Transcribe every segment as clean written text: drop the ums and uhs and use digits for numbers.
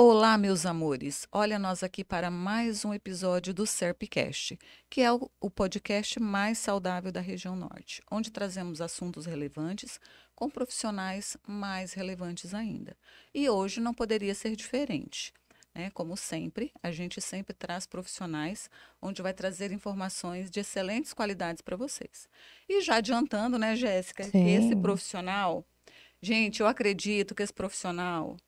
Olá, meus amores! Olha nós aqui para mais um episódio do Serpcast, que é o podcast mais saudável da região norte, onde trazemos assuntos relevantes com profissionais mais relevantes ainda. E hoje não poderia ser diferente, né? Como sempre, a gente sempre traz profissionais onde vai trazer informações de excelentes qualidades para vocês. E já adiantando, né, Jéssica, que esse Sim, profissional, gente, eu acredito que esse profissional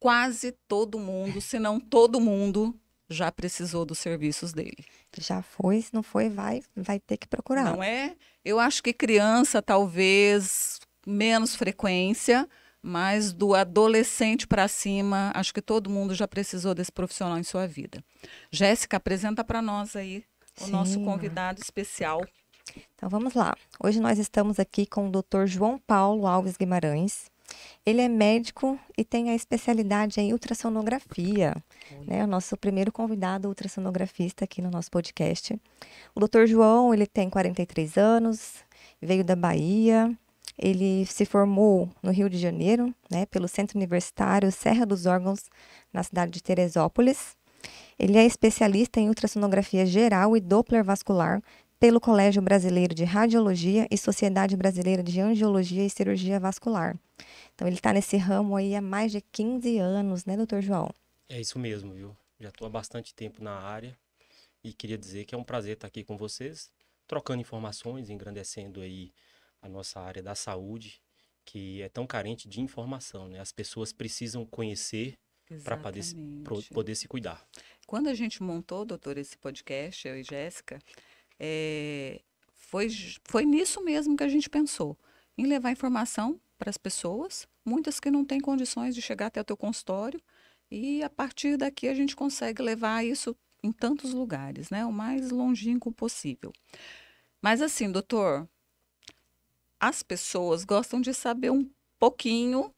quase todo mundo, se não todo mundo, já precisou dos serviços dele. já foi, se não foi, vai ter que procurar. Não é? Eu acho que criança, talvez, menos frequência, mas do adolescente para cima, acho que todo mundo já precisou desse profissional em sua vida. Jéssica, apresenta para nós aí o nosso Sim. convidado especial. Então vamos lá. Hoje nós estamos aqui com o Dr. João Paulo Alves Guimarães. Ele é médico e tem a especialidade em ultrassonografia, né? O nosso primeiro convidado ultrassonografista aqui no nosso podcast. O Dr. João, ele tem 43 anos, veio da Bahia. Ele se formou no Rio de Janeiro, né, pelo Centro Universitário Serra dos Órgãos, na cidade de Teresópolis. Ele é especialista em ultrassonografia geral e Doppler vascular pelo Colégio Brasileiro de Radiologia e Sociedade Brasileira de Angiologia e Cirurgia Vascular. Então, ele está nesse ramo aí há mais de 15 anos, né, doutor João? É isso mesmo, viu? Já estou há bastante tempo na área e queria dizer que é um prazer estar aqui com vocês, trocando informações, engrandecendo aí a nossa área da saúde, que é tão carente de informação, né? As pessoas precisam conhecer para Exatamente. poder se cuidar. Quando a gente montou, doutor, esse podcast, eu e Jéssica, é, foi nisso mesmo que a gente pensou, em levar informação para as pessoas, muitas que não têm condições de chegar até o teu consultório, e a partir daqui a gente consegue levar isso em tantos lugares, né? O mais longínquo possível. Mas assim, doutor, as pessoas gostam de saber um pouquinho,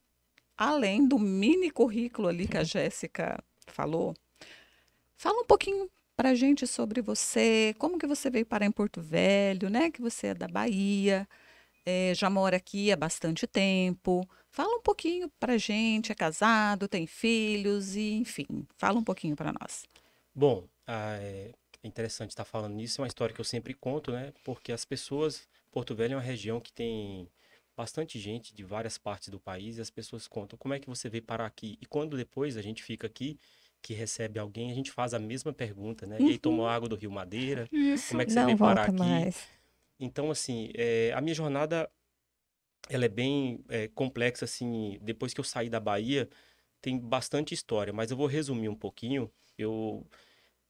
além do mini currículo ali que a Jéssica falou. Fala um pouquinho para a gente sobre você, como que você veio parar em Porto Velho, né? Que você é da Bahia, já mora aqui há bastante tempo. Fala um pouquinho para a gente, é casado, tem filhos e, enfim, fala um pouquinho para nós. Bom, é interessante estar falando nisso, é uma história que eu sempre conto, né? Porque as pessoas, Porto Velho é uma região que tem bastante gente de várias partes do país e as pessoas contam como é que você veio parar aqui. E quando depois a gente fica aqui, que recebe alguém, a gente faz a mesma pergunta, né? E aí tomou Uhum, água do Rio Madeira, como isso. é que você Não veio parar volta aqui? mais. Então, assim, a minha jornada, ela é bem complexa, assim, depois que eu saí da Bahia, tem bastante história, mas eu vou resumir um pouquinho. Eu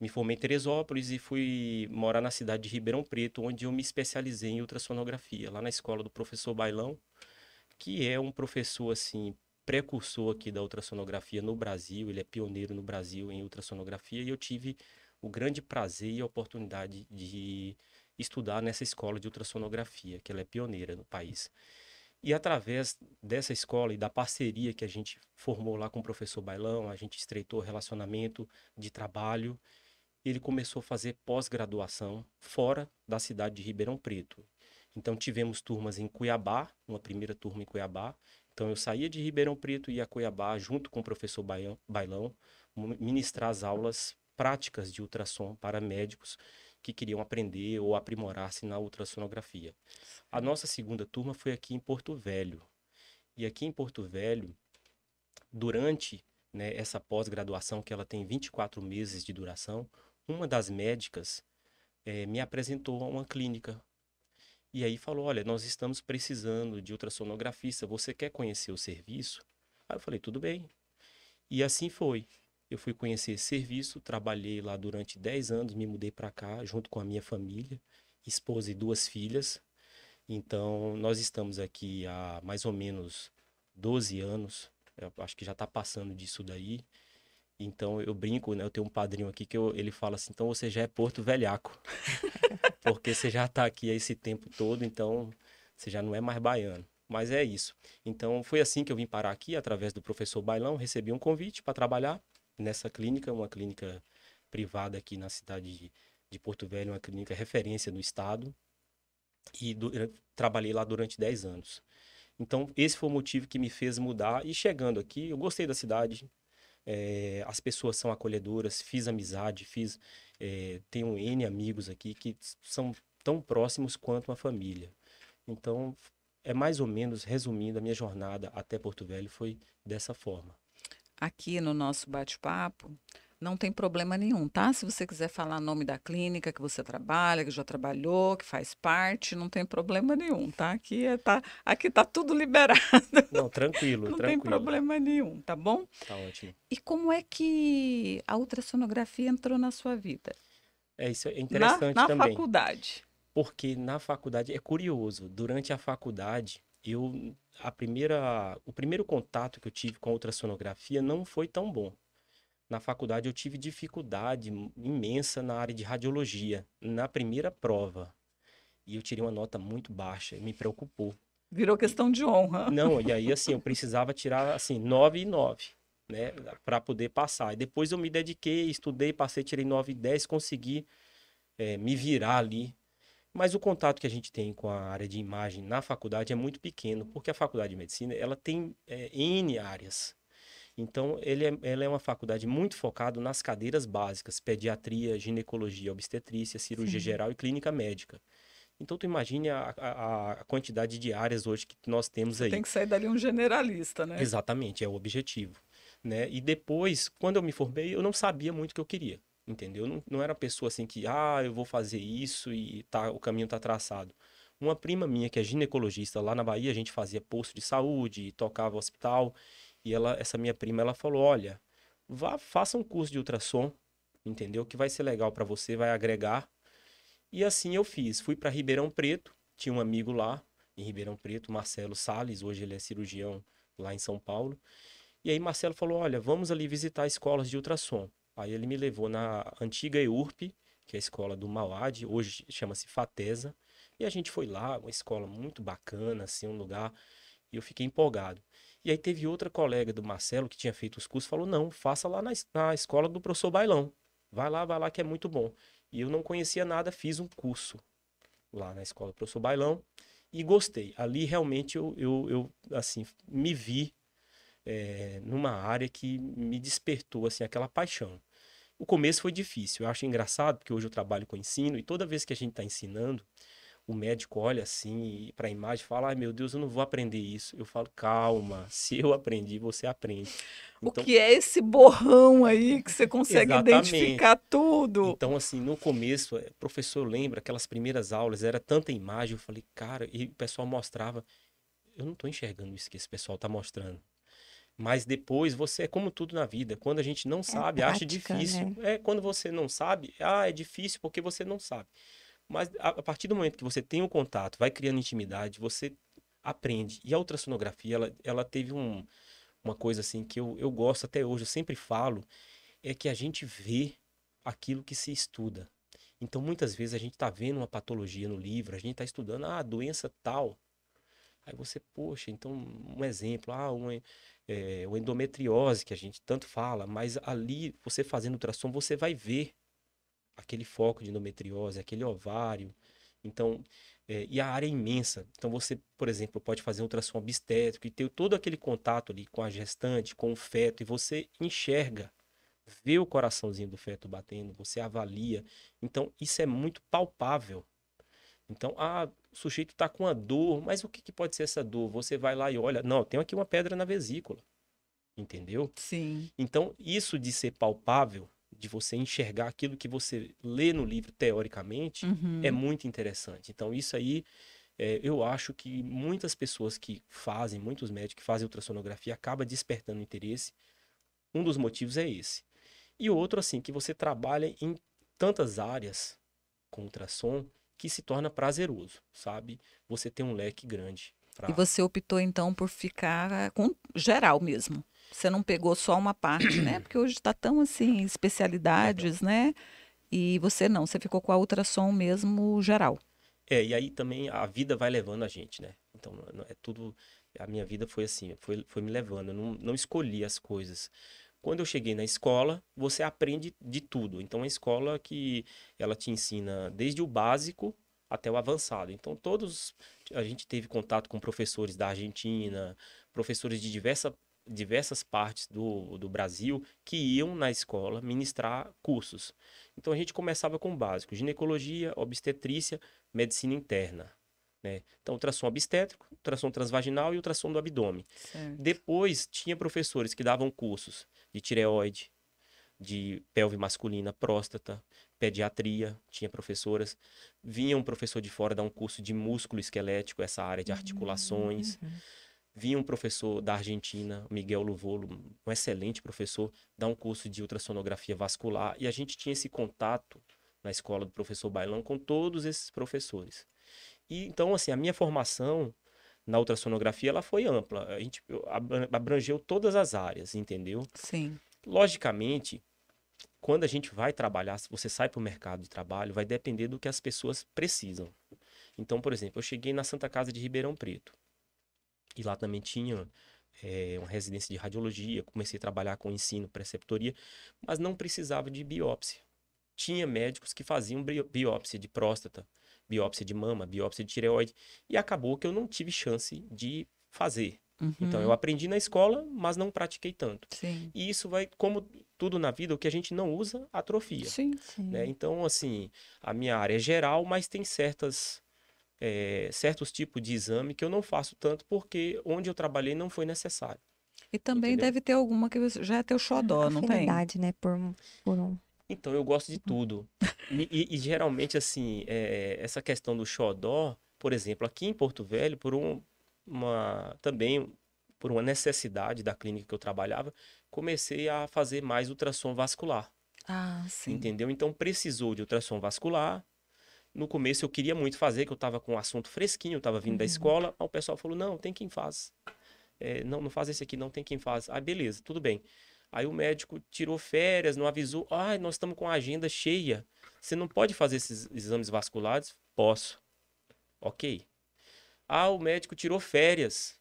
me formei em Teresópolis e fui morar na cidade de Ribeirão Preto, onde eu me especializei em ultrassonografia, lá na escola do professor Bailão, que é um professor assim precursor aqui da ultrassonografia no Brasil, ele é pioneiro no Brasil em ultrassonografia e eu tive o grande prazer e a oportunidade de estudar nessa escola de ultrassonografia, que ela é pioneira no país. E através dessa escola e da parceria que a gente formou lá com o professor Bailão, a gente estreitou relacionamento de trabalho, ele começou a fazer pós-graduação fora da cidade de Ribeirão Preto. Então tivemos turmas em Cuiabá, uma primeira turma em Cuiabá. Então eu saía de Ribeirão Preto e ia a Cuiabá junto com o professor Bailão, ministrar as aulas práticas de ultrassom para médicos que queriam aprender ou aprimorar-se na ultrassonografia. A nossa segunda turma foi aqui em Porto Velho. E aqui em Porto Velho, durante, né, essa pós-graduação, que ela tem 24 meses de duração, uma das médicas me apresentou a uma clínica. E aí falou: Olha, nós estamos precisando de ultrassonografista, você quer conhecer o serviço? Aí eu falei: Tudo bem. E assim foi. Eu fui conhecer esse serviço, trabalhei lá durante 10 anos, me mudei para cá junto com a minha família, esposa e duas filhas. Então, nós estamos aqui há mais ou menos 12 anos. Eu acho que já está passando disso daí. Então, eu brinco, né? Eu tenho um padrinho aqui que ele fala assim: então você já é Porto Velhaco, porque você já está aqui esse tempo todo, então você já não é mais baiano. Mas é isso. Então, foi assim que eu vim parar aqui, através do professor Bailão. Recebi um convite para trabalhar nessa clínica, uma clínica privada aqui na cidade de Porto Velho, uma clínica referência no estado. E trabalhei lá durante 10 anos. Então, esse foi o motivo que me fez mudar. E chegando aqui, eu gostei da cidade, As pessoas são acolhedoras, fiz amizade, tenho N amigos aqui que são tão próximos quanto uma família. Então, é mais ou menos, resumindo, a minha jornada até Porto Velho foi dessa forma. Aqui no nosso bate-papo, não tem problema nenhum, tá? Se você quiser falar o nome da clínica que você trabalha, que já trabalhou, que faz parte, não tem problema nenhum, tá? Aqui tá tudo liberado, Não, tranquilo, não tem tranquilo. problema nenhum, tá bom? Tá ótimo. E como é que a ultrassonografia entrou na sua vida? Isso é Na, interessante na também, faculdade. porque na faculdade é curioso. Durante a faculdade, o primeiro contato que eu tive com a ultrassonografia não foi tão bom. Na faculdade eu tive dificuldade imensa na área de radiologia, na primeira prova. E eu tirei uma nota muito baixa, me preocupou. Virou E, questão de honra. não, e aí assim, eu precisava tirar assim 9 e 9, né, para poder passar. E depois eu me dediquei, estudei, passei, tirei 9 e 10, consegui me virar ali. Mas o contato que a gente tem com a área de imagem na faculdade é muito pequeno, porque a faculdade de medicina, ela tem N áreas. Então, ela é uma faculdade muito focada nas cadeiras básicas, pediatria, ginecologia, obstetrícia, cirurgia Sim. geral e clínica médica. Então, tu imagine a quantidade de áreas hoje que nós temos Você tem aí. que sair dali um generalista, né? Exatamente, é o objetivo, né? E depois, quando eu me formei, eu não sabia muito o que eu queria, entendeu? Não era pessoa assim que, eu vou fazer isso e tá, o caminho tá traçado. Uma prima minha, que é ginecologista lá na Bahia, a gente fazia posto de saúde, tocava hospital, e essa minha prima, ela falou, olha, faça um curso de ultrassom, entendeu? Que vai ser legal para você, vai agregar. E assim eu fiz, fui para Ribeirão Preto, tinha um amigo lá em Ribeirão Preto, Marcelo Sales, hoje ele é cirurgião lá em São Paulo. E aí Marcelo falou, olha, vamos ali visitar escolas de ultrassom. Aí ele me levou na antiga EURP, que é a escola do Mauad, hoje chama-se Fatesa. E a gente foi lá, uma escola muito bacana, assim, um lugar, e eu fiquei empolgado. E aí teve outra colega do Marcelo que tinha feito os cursos, falou, não, faça lá na escola do professor Bailão. Vai lá que é muito bom. E eu não conhecia nada, fiz um curso lá na escola do professor Bailão e gostei. Ali realmente eu assim, me vi numa área que me despertou assim aquela paixão. O começo foi difícil, eu acho engraçado porque hoje eu trabalho com ensino e toda vez que a gente está ensinando, o médico olha assim para a imagem e fala: ai meu Deus, eu não vou aprender isso. Eu falo: calma, se eu aprendi, você aprende. O Então, que é esse borrão aí que você consegue exatamente. identificar tudo? Então, assim, no começo, o professor lembra aquelas primeiras aulas, era tanta imagem, eu falei, cara, e o pessoal mostrava, eu não tô enxergando isso que esse pessoal tá mostrando. Mas depois, você é como tudo na vida, quando a gente não É a sabe, acha prática, difícil. né? Quando você não sabe, é difícil porque você não sabe. Mas a partir do momento que você tem um contato, vai criando intimidade, você aprende. E a ultrassonografia, ela teve uma coisa assim que eu gosto até hoje, eu sempre falo, é que a gente vê aquilo que se estuda. Então, muitas vezes a gente está vendo uma patologia no livro, a gente está estudando, doença tal. Aí você, poxa, então, um exemplo, uma endometriose, que a gente tanto fala, mas ali, você fazendo ultrassom, você vai ver aquele foco de endometriose, aquele ovário. Então, e a área é imensa. Então, você, por exemplo, pode fazer um ultrassom obstétrico e ter todo aquele contato ali com a gestante, com o feto, e você enxerga, vê o coraçãozinho do feto batendo, você avalia. Então, isso é muito palpável. Então, o sujeito está com uma dor, mas o que pode ser essa dor? Você vai lá e olha, não, tem aqui uma pedra na vesícula, entendeu? Sim. Então, isso de ser palpável, de você enxergar aquilo que você lê no livro teoricamente, é Uhum. muito interessante. Então, isso aí, eu acho que muitas pessoas que fazem, muitos médicos que fazem ultrassonografia, acaba despertando interesse. Um dos motivos é esse. E outro, assim, que você trabalha em tantas áreas com ultrassom que se torna prazeroso, sabe? Você tem um leque grande E para. você optou então por ficar com geral mesmo. Você não pegou só uma parte, né? Porque hoje está tão assim, especialidades, né? E você não, você ficou com a ultrassom mesmo geral. E aí também a vida vai levando a gente, né? Então, é tudo. A minha vida foi assim, foi me levando. Eu não escolhi as coisas. Quando eu cheguei na escola, você aprende de tudo. Então, é uma escola que ela te ensina desde o básico até o avançado. Então, a gente teve contato com professores da Argentina, professores de diversas partes do Brasil que iam na escola ministrar cursos. Então a gente começava com o básico: ginecologia, obstetrícia, medicina interna, né? Então ultrassom obstétrico, ultrassom transvaginal e ultrassom do abdômen. Certo. Depois tinha professores que davam cursos de tireoide, de pelve masculina, próstata, pediatria, tinha professoras. Vinha um professor de fora dar um curso de músculo esquelético, essa área de articulações. Vinha um professor da Argentina, Miguel Luvolo, um excelente professor, dar um curso de ultrassonografia vascular. E a gente tinha esse contato na escola do professor Bailão com todos esses professores. E então, assim, a minha formação na ultrassonografia, ela foi ampla. A gente abrangeu todas as áreas, entendeu? Sim. Logicamente, quando a gente vai trabalhar, se você sai para o mercado de trabalho, vai depender do que as pessoas precisam. Então, por exemplo, eu cheguei na Santa Casa de Ribeirão Preto. E lá também tinha uma residência de radiologia, comecei a trabalhar com ensino, preceptoria, mas não precisava de biópsia. Tinha médicos que faziam biópsia de próstata, biópsia de mama, biópsia de tireoide, e acabou que eu não tive chance de fazer. Então, eu aprendi na escola, mas não pratiquei tanto. Sim. E isso vai, como tudo na vida, o que a gente não usa, atrofia. Sim. Né? Então, assim, a minha área é geral, mas tem certos tipos de exame que eu não faço tanto porque onde eu trabalhei não foi necessário. E também Entendeu? deve ter alguma que já é teu xodó, não tem? Afinidade, né? Por um. Então, eu gosto de tudo. E geralmente, assim, essa questão do xodó, por exemplo, aqui em Porto Velho, também por uma necessidade da clínica que eu trabalhava, comecei a fazer mais ultrassom vascular. Ah, sim. Entendeu? Então, precisou de ultrassom vascular. No começo eu queria muito fazer, que eu estava com um assunto fresquinho, eu estava vindo da escola, aí o pessoal falou, não, tem quem faz. Não faz esse aqui, não tem quem faz. Ah, beleza, tudo bem. Aí o médico tirou férias, não avisou, nós estamos com a agenda cheia, você não pode fazer esses exames vasculares? Posso. Ok. O médico tirou férias,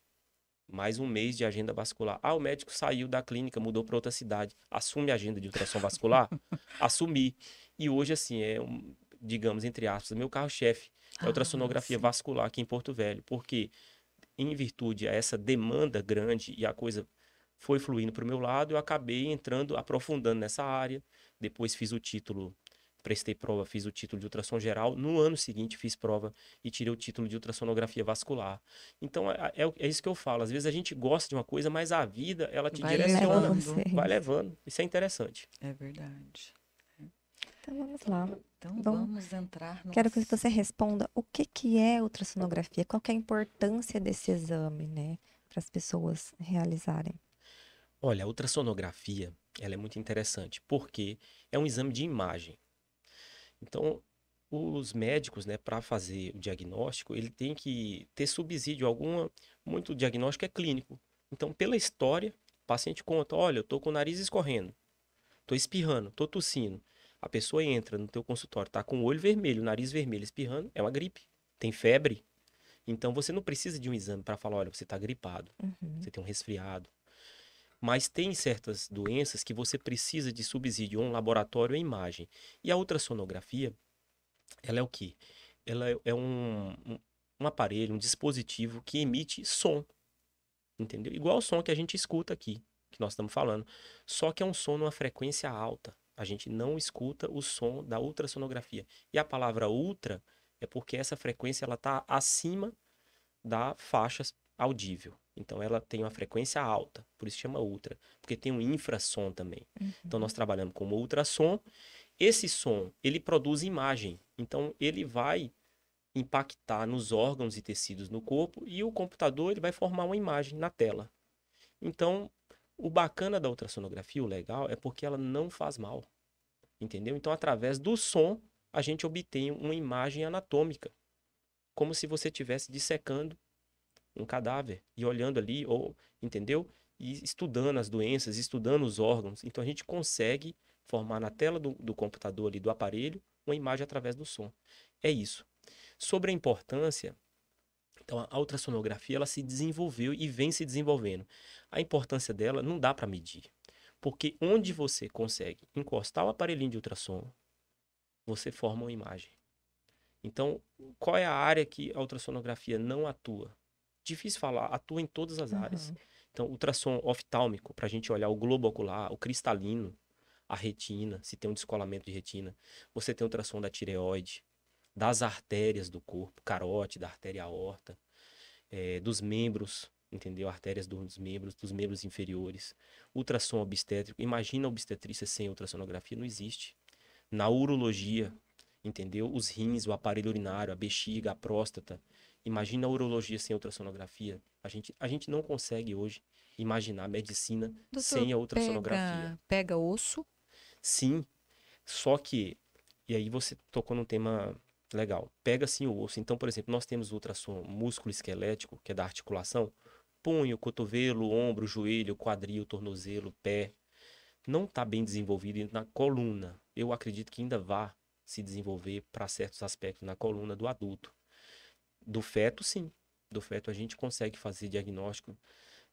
mais um mês de agenda vascular. O médico saiu da clínica, mudou para outra cidade. Assume a agenda de ultrassom vascular? Assumi. E hoje, assim, digamos, entre aspas, meu carro-chefe é a ultrassonografia sim. vascular aqui em Porto Velho. Porque, em virtude a essa demanda grande e a coisa foi fluindo para o meu lado, eu acabei entrando, aprofundando nessa área. Depois fiz o título, prestei prova, fiz o título de ultrassom geral. No ano seguinte fiz prova e tirei o título de ultrassonografia vascular. Então é isso que eu falo. Às vezes a gente gosta de uma coisa, mas a vida ela te Vai direciona, levando. Você. vai levando. Isso é interessante. É verdade. Então vamos lá. Então Vamos- vamos entrar no Quero que você responda o que é ultrassonografia, qual que é a importância desse exame, né, para as pessoas realizarem. Olha, a ultrassonografia, ela é muito interessante, porque é um exame de imagem. Então, os médicos, né, para fazer o diagnóstico, ele tem que ter subsídio muito diagnóstico é clínico. Então, pela história, o paciente conta, olha, eu tô com o nariz escorrendo, tô espirrando, tô tossindo. A pessoa entra no teu consultório, tá com o olho vermelho, o nariz vermelho, espirrando, é uma gripe. Tem febre. Então, você não precisa de um exame para falar, olha, você tá gripado, você tem um resfriado. Mas tem certas doenças que você precisa de subsídio, um laboratório ou imagem. E a ultrassonografia, ela é o quê? Ela é um aparelho, um dispositivo que emite som, entendeu? Igual o som que a gente escuta aqui, que nós estamos falando. Só que é um som numa frequência alta. A gente não escuta o som da ultrassonografia. E a palavra ultra é porque essa frequência ela está acima da faixa audível. Então ela tem uma frequência alta, por isso chama ultra, porque tem um infrassom também. Então nós trabalhamos com ultrassom. Esse som, ele produz imagem. Então ele vai impactar nos órgãos e tecidos no corpo e o computador ele vai formar uma imagem na tela. Então, o bacana da ultrassonografia, o legal, é porque ela não faz mal. Entendeu? Então, através do som, a gente obtém uma imagem anatômica, como se você estivesse dissecando um cadáver e olhando ali, ou, entendeu? E estudando as doenças, estudando os órgãos. Então a gente consegue formar na tela do computador ali, do aparelho, uma imagem através do som. É isso. Sobre a importância, então a ultrassonografia ela se desenvolveu e vem se desenvolvendo. A importância dela não dá para medir. Porque onde você consegue encostar o aparelhinho de ultrassom, você forma uma imagem. Então, qual é a área que a ultrassonografia não atua? difícil falar, atua em todas as áreas. Uhum. Então, ultrassom oftálmico, para a gente olhar o globo ocular, o cristalino, a retina, se tem um descolamento de retina. Você tem ultrassom da tireoide, das artérias do corpo, carótida, artéria aorta, dos membros, entendeu? Artérias dos membros inferiores. Ultrassom obstétrico. Imagina a obstetrícia sem ultrassonografia, não existe. Na urologia, entendeu? Os rins, o aparelho urinário, a bexiga, a próstata. Imagina a urologia sem ultrassonografia. A gente não consegue hoje imaginar a medicina Doutor, sem a ultrassonografia. pega osso. Sim, só que, e aí você tocou num tema legal, pega assim o osso. Então, por exemplo, nós temos o ultrassom músculo esquelético, que é da articulação, punho, cotovelo, ombro, joelho, quadril, tornozelo, pé. Não está bem desenvolvido na coluna. Eu acredito que ainda vá se desenvolver para certos aspectos na coluna do adulto. Do feto, sim. Do feto a gente consegue fazer diagnóstico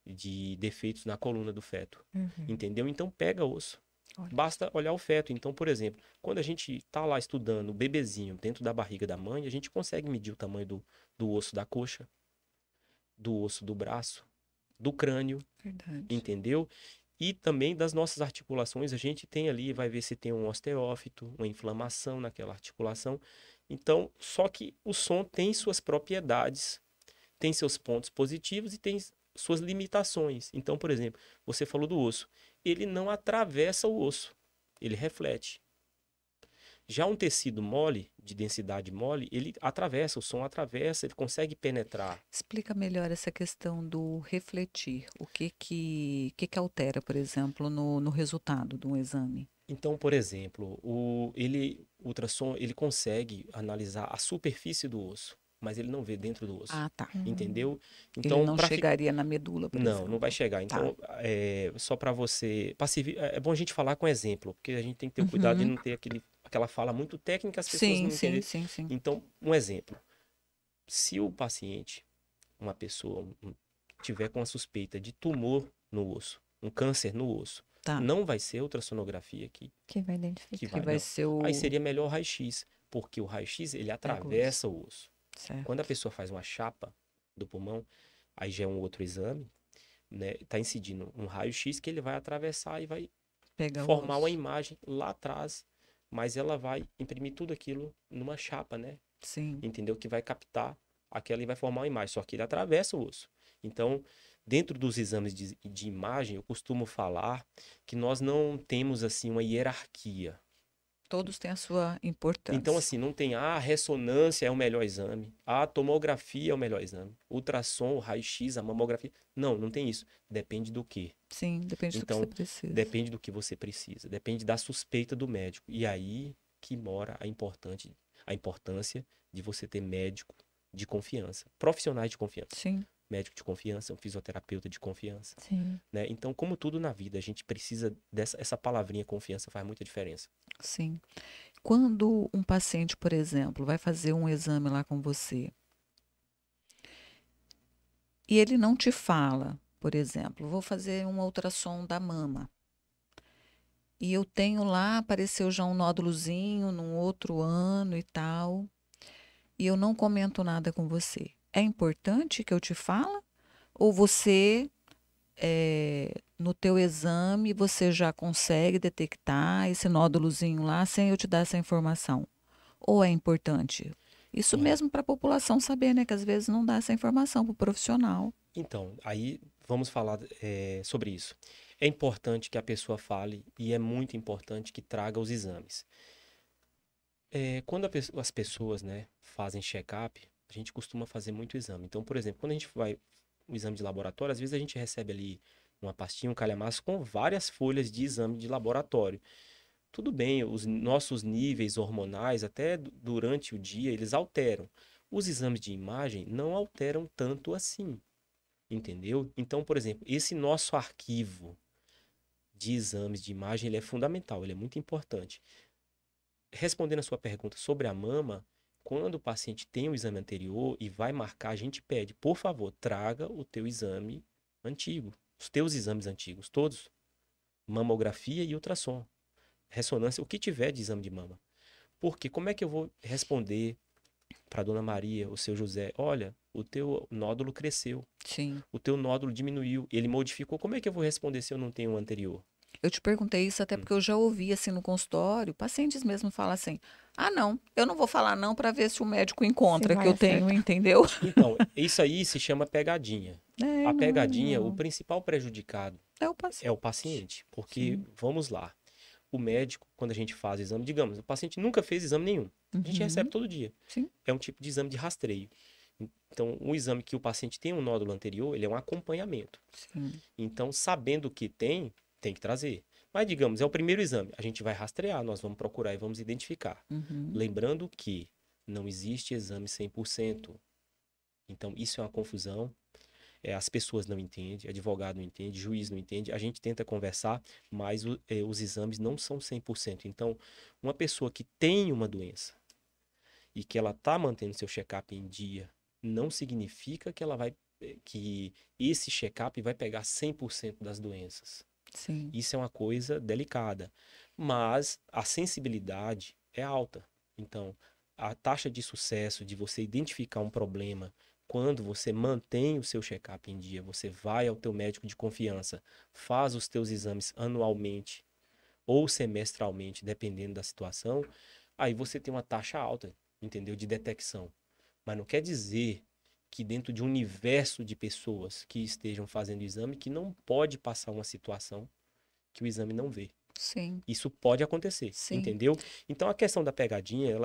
de defeitos na coluna do feto. Uhum. Entendeu? Então pega osso. Olha. Basta olhar o feto. Então, por exemplo, quando a gente está lá estudando o bebezinho dentro da barriga da mãe, a gente consegue medir o tamanho do osso da coxa, do osso do braço, do crânio, Verdade. entendeu? E também das nossas articulações, a gente tem ali, vai ver se tem um osteófito, uma inflamação naquela articulação. Então, só que o som tem suas propriedades, tem seus pontos positivos e tem suas limitações. Então, por exemplo, você falou do osso. Ele não atravessa o osso, ele reflete. Já um tecido mole, de densidade mole, ele atravessa, o som atravessa, ele consegue penetrar. Explica melhor essa questão do refletir. O que altera, por exemplo, no resultado de um exame? Então, por exemplo, o ultrassom, ele consegue analisar a superfície do osso, mas ele não vê dentro do osso. Ah, tá. Entendeu? Ele Então, não chegaria na medula, por exemplo. Não, não vai chegar. Então, só para você. É bom a gente falar com exemplo, porque a gente tem que ter o cuidado de não ter aquela fala muito técnica, as pessoas não entenderem. Sim. Então, um exemplo. Se o paciente, uma pessoa, tiver com a suspeita de tumor no osso, um câncer no osso, Tá. não vai ser ultrassonografia aqui. Que vai identificar. Que vai não. ser o... Aí seria melhor o raio-x, porque o raio-x ele atravessa o osso. Certo. Quando a pessoa faz uma chapa do pulmão, aí já é um outro exame, né? Tá incidindo um raio-x que ele vai atravessar e vai formar uma imagem lá atrás, mas ela vai imprimir tudo aquilo numa chapa, né? Sim. Entendeu? Que vai captar aquela e vai formar uma imagem, só que ele atravessa o osso. Então, dentro dos exames de imagem, eu costumo falar que nós não temos assim uma hierarquia. Todos têm a sua importância. Então, assim, não tem a ressonância é o melhor exame, a tomografia é o melhor exame, ultrassom, o raio-x, a mamografia. Não tem isso. Depende do quê? Sim, depende do que você precisa. Depende do que você precisa, depende da suspeita do médico. E aí que mora a importância de você ter médico de confiança, profissionais de confiança. Sim. Médico de confiança, um fisioterapeuta de confiança. Sim. Né? Então, como tudo na vida, a gente precisa essa palavrinha confiança faz muita diferença. Sim. Quando um paciente, por exemplo, vai fazer um exame lá com você e ele não te fala, por exemplo, vou fazer um ultrassom da mama e eu tenho lá, apareceu já um nódulozinho num outro ano e tal, e eu não comento nada com você. É importante que eu te fale? Ou você, no teu exame, você já consegue detectar esse nódulozinho lá sem eu te dar essa informação? Ou é importante? Isso mesmo para a população saber, né? Que às vezes não dá essa informação para o profissional. Então, aí vamos falar sobre isso. É importante que a pessoa fale e é muito importante que traga os exames. Quando as pessoas, né, fazem check-up, a gente costuma fazer muito exame. Então, por exemplo, quando a gente vai o exame de laboratório, às vezes a gente recebe ali uma pastinha, um calhamaço com várias folhas de exame de laboratório. Tudo bem, os nossos níveis hormonais, até durante o dia, eles alteram. Os exames de imagem não alteram tanto assim, entendeu? Então, por exemplo, esse nosso arquivo de exames de imagem, ele é fundamental, ele é muito importante. Respondendo a sua pergunta sobre a mama, quando o paciente tem um exame anterior e vai marcar, a gente pede, por favor, traga o teu exame antigo, os teus exames antigos, todos, mamografia e ultrassom, ressonância, o que tiver de exame de mama. Porque como é que eu vou responder para Dona Maria, o seu José, olha, o teu nódulo cresceu, Sim. o teu nódulo diminuiu, ele modificou, como é que eu vou responder se eu não tenho o anterior? Eu te perguntei isso até Hum. porque eu já ouvi assim no consultório, pacientes mesmo falam assim: ah, não, eu não vou falar não para ver se o médico Se encontra que vai eu tenho, acertar. entendeu? Então, isso aí se chama pegadinha. É, A não é pegadinha, o legal. principal prejudicado É o é o paciente. paciente, porque, Sim. vamos lá, o médico, quando a gente faz exame, digamos, o paciente nunca fez exame nenhum, a gente recebe Uhum. todo dia, Sim. é um tipo de exame de rastreio. Então, um exame que o paciente tem um nódulo anterior, ele é um acompanhamento. Sim. Então, sabendo que tem que trazer. Mas, digamos, é o primeiro exame. A gente vai rastrear, nós vamos procurar e vamos identificar. Uhum. Lembrando que não existe exame 100%. Então, isso é uma confusão. As pessoas não entendem, advogado não entende, juiz não entende. A gente tenta conversar, mas os exames não são 100%. Então, uma pessoa que tem uma doença e que ela está mantendo seu check-up em dia, não significa que ela vai que esse check-up vai pegar 100% das doenças. Sim. Isso é uma coisa delicada, mas a sensibilidade é alta. Então, a taxa de sucesso de você identificar um problema quando você mantém o seu check-up em dia, você vai ao teu médico de confiança, faz os teus exames anualmente ou semestralmente, dependendo da situação, aí você tem uma taxa alta, entendeu? De detecção. Mas não quer dizer que dentro de um universo de pessoas que estejam fazendo o exame, que não pode passar uma situação que o exame não vê. Sim. Isso pode acontecer, Sim. entendeu? Então a questão da pegadinha,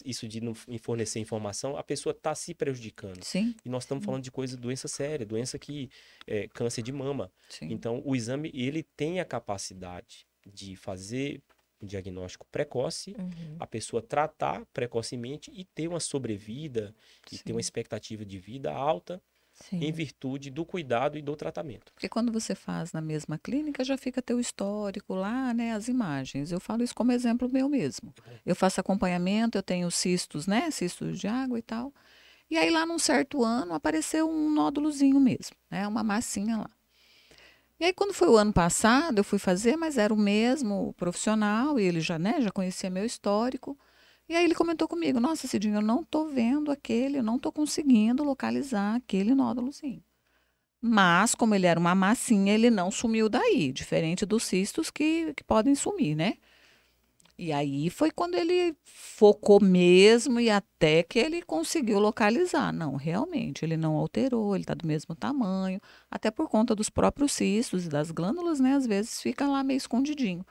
isso de não fornecer informação, a pessoa está se prejudicando. Sim. E nós estamos Sim. falando de doença séria, doença que é câncer de mama. Sim. Então o exame ele tem a capacidade de fazer um diagnóstico precoce, Uhum. a pessoa tratar precocemente e ter uma sobrevida e ter uma Sim. expectativa de vida alta em Sim. virtude do cuidado e do tratamento. Porque quando você faz na mesma clínica, já fica teu histórico lá, né, as imagens. Eu falo isso como exemplo meu mesmo. Eu faço acompanhamento, eu tenho cistos, né, cistos de água e tal. E aí lá num certo ano apareceu um nódulozinho mesmo, né, uma massinha lá. E aí quando foi o ano passado, eu fui fazer, mas era o mesmo profissional e ele já, né, já conhecia meu histórico. E aí ele comentou comigo: "Nossa, Cidinha, eu não tô vendo aquele, eu não tô conseguindo localizar aquele nódulozinho". Mas, como ele era uma massinha, ele não sumiu daí, diferente dos cistos que podem sumir, né? E aí foi quando ele focou mesmo e até que ele conseguiu localizar. Não, realmente, ele não alterou, ele está do mesmo tamanho, até por conta dos próprios cistos e das glândulas, né? Às vezes fica lá meio escondidinho.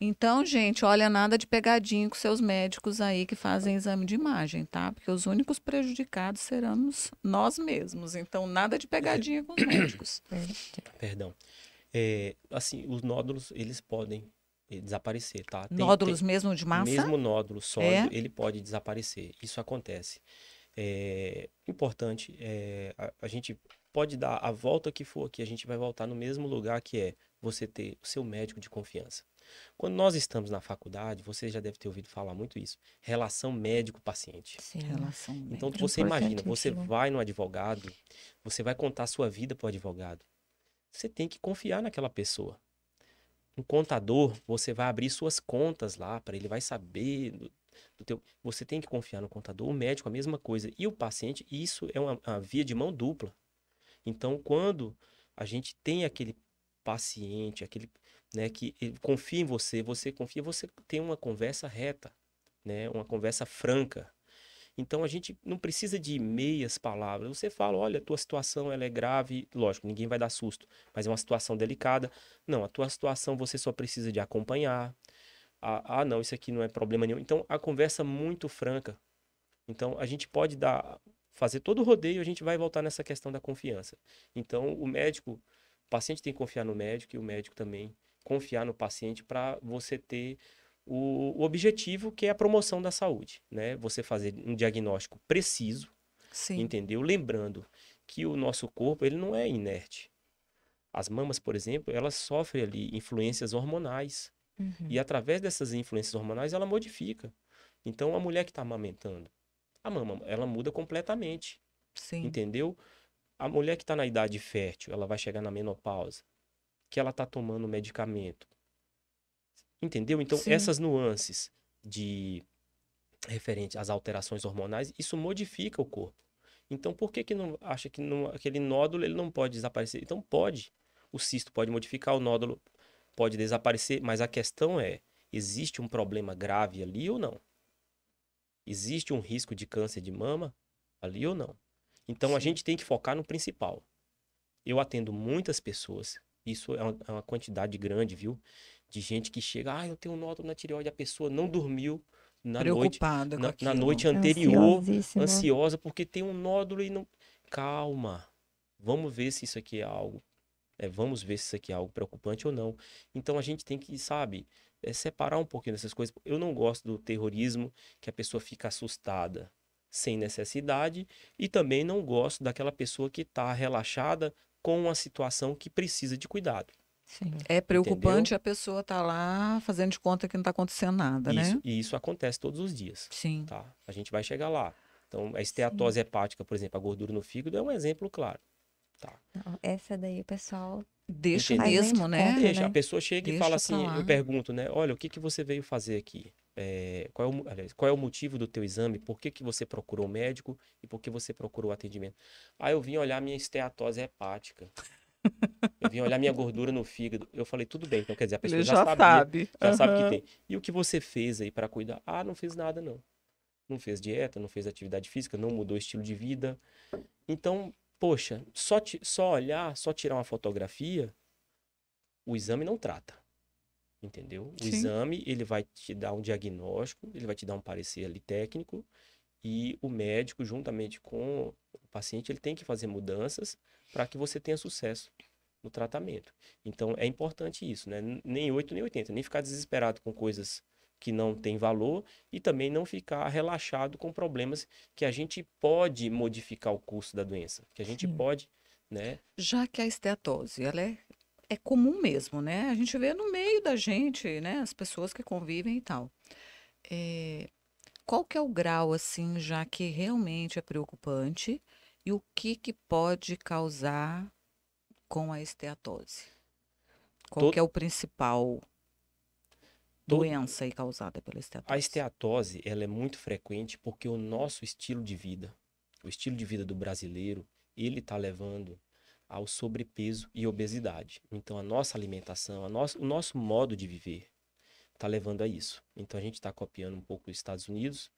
Então, gente, olha, nada de pegadinho com seus médicos aí que fazem exame de imagem, tá? Porque os únicos prejudicados seremos nós mesmos. Então, nada de pegadinha com os médicos. Verdade. Perdão. Assim, os nódulos, eles podem desaparecer, tá? Nódulos mesmo de massa? Mesmo nódulo sólido, É? ele pode desaparecer. Isso acontece. Importante, a gente pode dar a volta que for aqui, a gente vai voltar no mesmo lugar que é você ter o seu médico de confiança. Quando nós estamos na faculdade, você já deve ter ouvido falar muito isso, relação médico-paciente. Sim. Relação Então, médica. você imagina, você Importantíssimo. vai no advogado, você vai contar a sua vida para o advogado. Você tem que confiar naquela pessoa. Um contador, você vai abrir suas contas lá para ele vai saber do teu. Você tem que confiar no contador. O médico, a mesma coisa. E o paciente, isso é uma via de mão dupla. Então, quando a gente tem aquele paciente, aquele, né, que ele confia em você, você confia, você tem uma conversa reta, né, uma conversa franca. Então a gente não precisa de meias palavras. Você fala, olha, a tua situação ela é grave, lógico, ninguém vai dar susto, mas é uma situação delicada. Não, a tua situação você só precisa de acompanhar. Não, isso aqui não é problema nenhum. Então a conversa muito franca. Então a gente pode fazer todo o rodeio, a gente vai voltar nessa questão da confiança. Então o paciente tem que confiar no médico e o médico também confiar no paciente para você ter o objetivo que é a promoção da saúde, né? Você fazer um diagnóstico preciso, Sim, entendeu? Lembrando que o nosso corpo, ele não é inerte. As mamas, por exemplo, elas sofrem ali influências hormonais. E Uhum. através dessas influências hormonais, ela modifica. Então, a mulher que está amamentando, a mama, ela muda completamente, sim, entendeu? A mulher que está na idade fértil, ela vai chegar na menopausa, que ela está tomando medicamento, entendeu? Então, Sim. essas nuances de referente às alterações hormonais, isso modifica o corpo. Então, por que que não acha que aquele nódulo ele não pode desaparecer? Então, pode. O cisto pode modificar, o nódulo pode desaparecer, mas a questão é, existe um problema grave ali ou não? Existe um risco de câncer de mama ali ou não? Então, a Sim. gente tem que focar no principal. Eu atendo muitas pessoas, isso é uma quantidade grande, viu? De gente que chega, eu tenho um nódulo na tireoide, a pessoa não dormiu na noite, Preocupada com na aquilo. noite anterior, Ansiosíssima. ansiosa, porque tem um nódulo e não. Calma, vamos ver se isso aqui é algo, vamos ver se isso aqui é algo preocupante ou não. Então a gente tem que, sabe, separar um pouquinho dessas coisas. Eu não gosto do terrorismo, que a pessoa fica assustada sem necessidade, e também não gosto daquela pessoa que está relaxada com uma situação que precisa de cuidado. Sim. É preocupante Entendeu? a pessoa estar lá fazendo de conta que não está acontecendo nada, Isso, né? e isso acontece todos os dias, Sim. tá? A gente vai chegar lá. Então, a Sim. esteatose hepática, por exemplo, a gordura no fígado é um exemplo claro, tá? Não, essa daí o pessoal Deixa Entendeu? faz nem de mesmo, né? conta, Deixa, a né? pessoa chega e Deixa fala pra assim, lá. eu pergunto, né? Olha, o que que você veio fazer aqui? Aliás, qual é o motivo do teu exame? Por que que você procurou o médico e por que você procurou o atendimento? Eu vim olhar minha esteatose hepática. Eu vim olhar minha gordura no fígado. Eu falei, tudo bem, então quer dizer, a pessoa Ele já já sabia, sabe. já sabe que Aham. tem. E o que você fez aí para cuidar? Não fiz nada, não. Não fez dieta, não fez atividade física, não mudou o estilo de vida. Então, poxa, só olhar, só tirar uma fotografia, o exame não trata. Entendeu? O Sim. exame, ele vai te dar um diagnóstico, ele vai te dar um parecer ali técnico, e o médico, juntamente com o paciente, ele tem que fazer mudanças para que você tenha sucesso no tratamento. Então, é importante isso, né? Nem 8 nem 80, nem ficar desesperado com coisas que não têm valor e também não ficar relaxado com problemas que a gente pode modificar o curso da doença, que a gente Sim. pode, né? Já que a esteatose, ela é comum mesmo, né? A gente vê no meio da gente, né? As pessoas que convivem e tal. É, qual que é o grau, assim, já que realmente é preocupante e o que que pode causar com a esteatose? Qual que To- é o principal todo, doença aí causada pela a esteatose? esteatose, ela é muito frequente porque o nosso estilo de vida, o estilo de vida do brasileiro, ele está levando ao sobrepeso e obesidade. Então, a nossa alimentação, o nosso modo de viver está levando a isso. Então, a gente está copiando um pouco os Estados Unidos.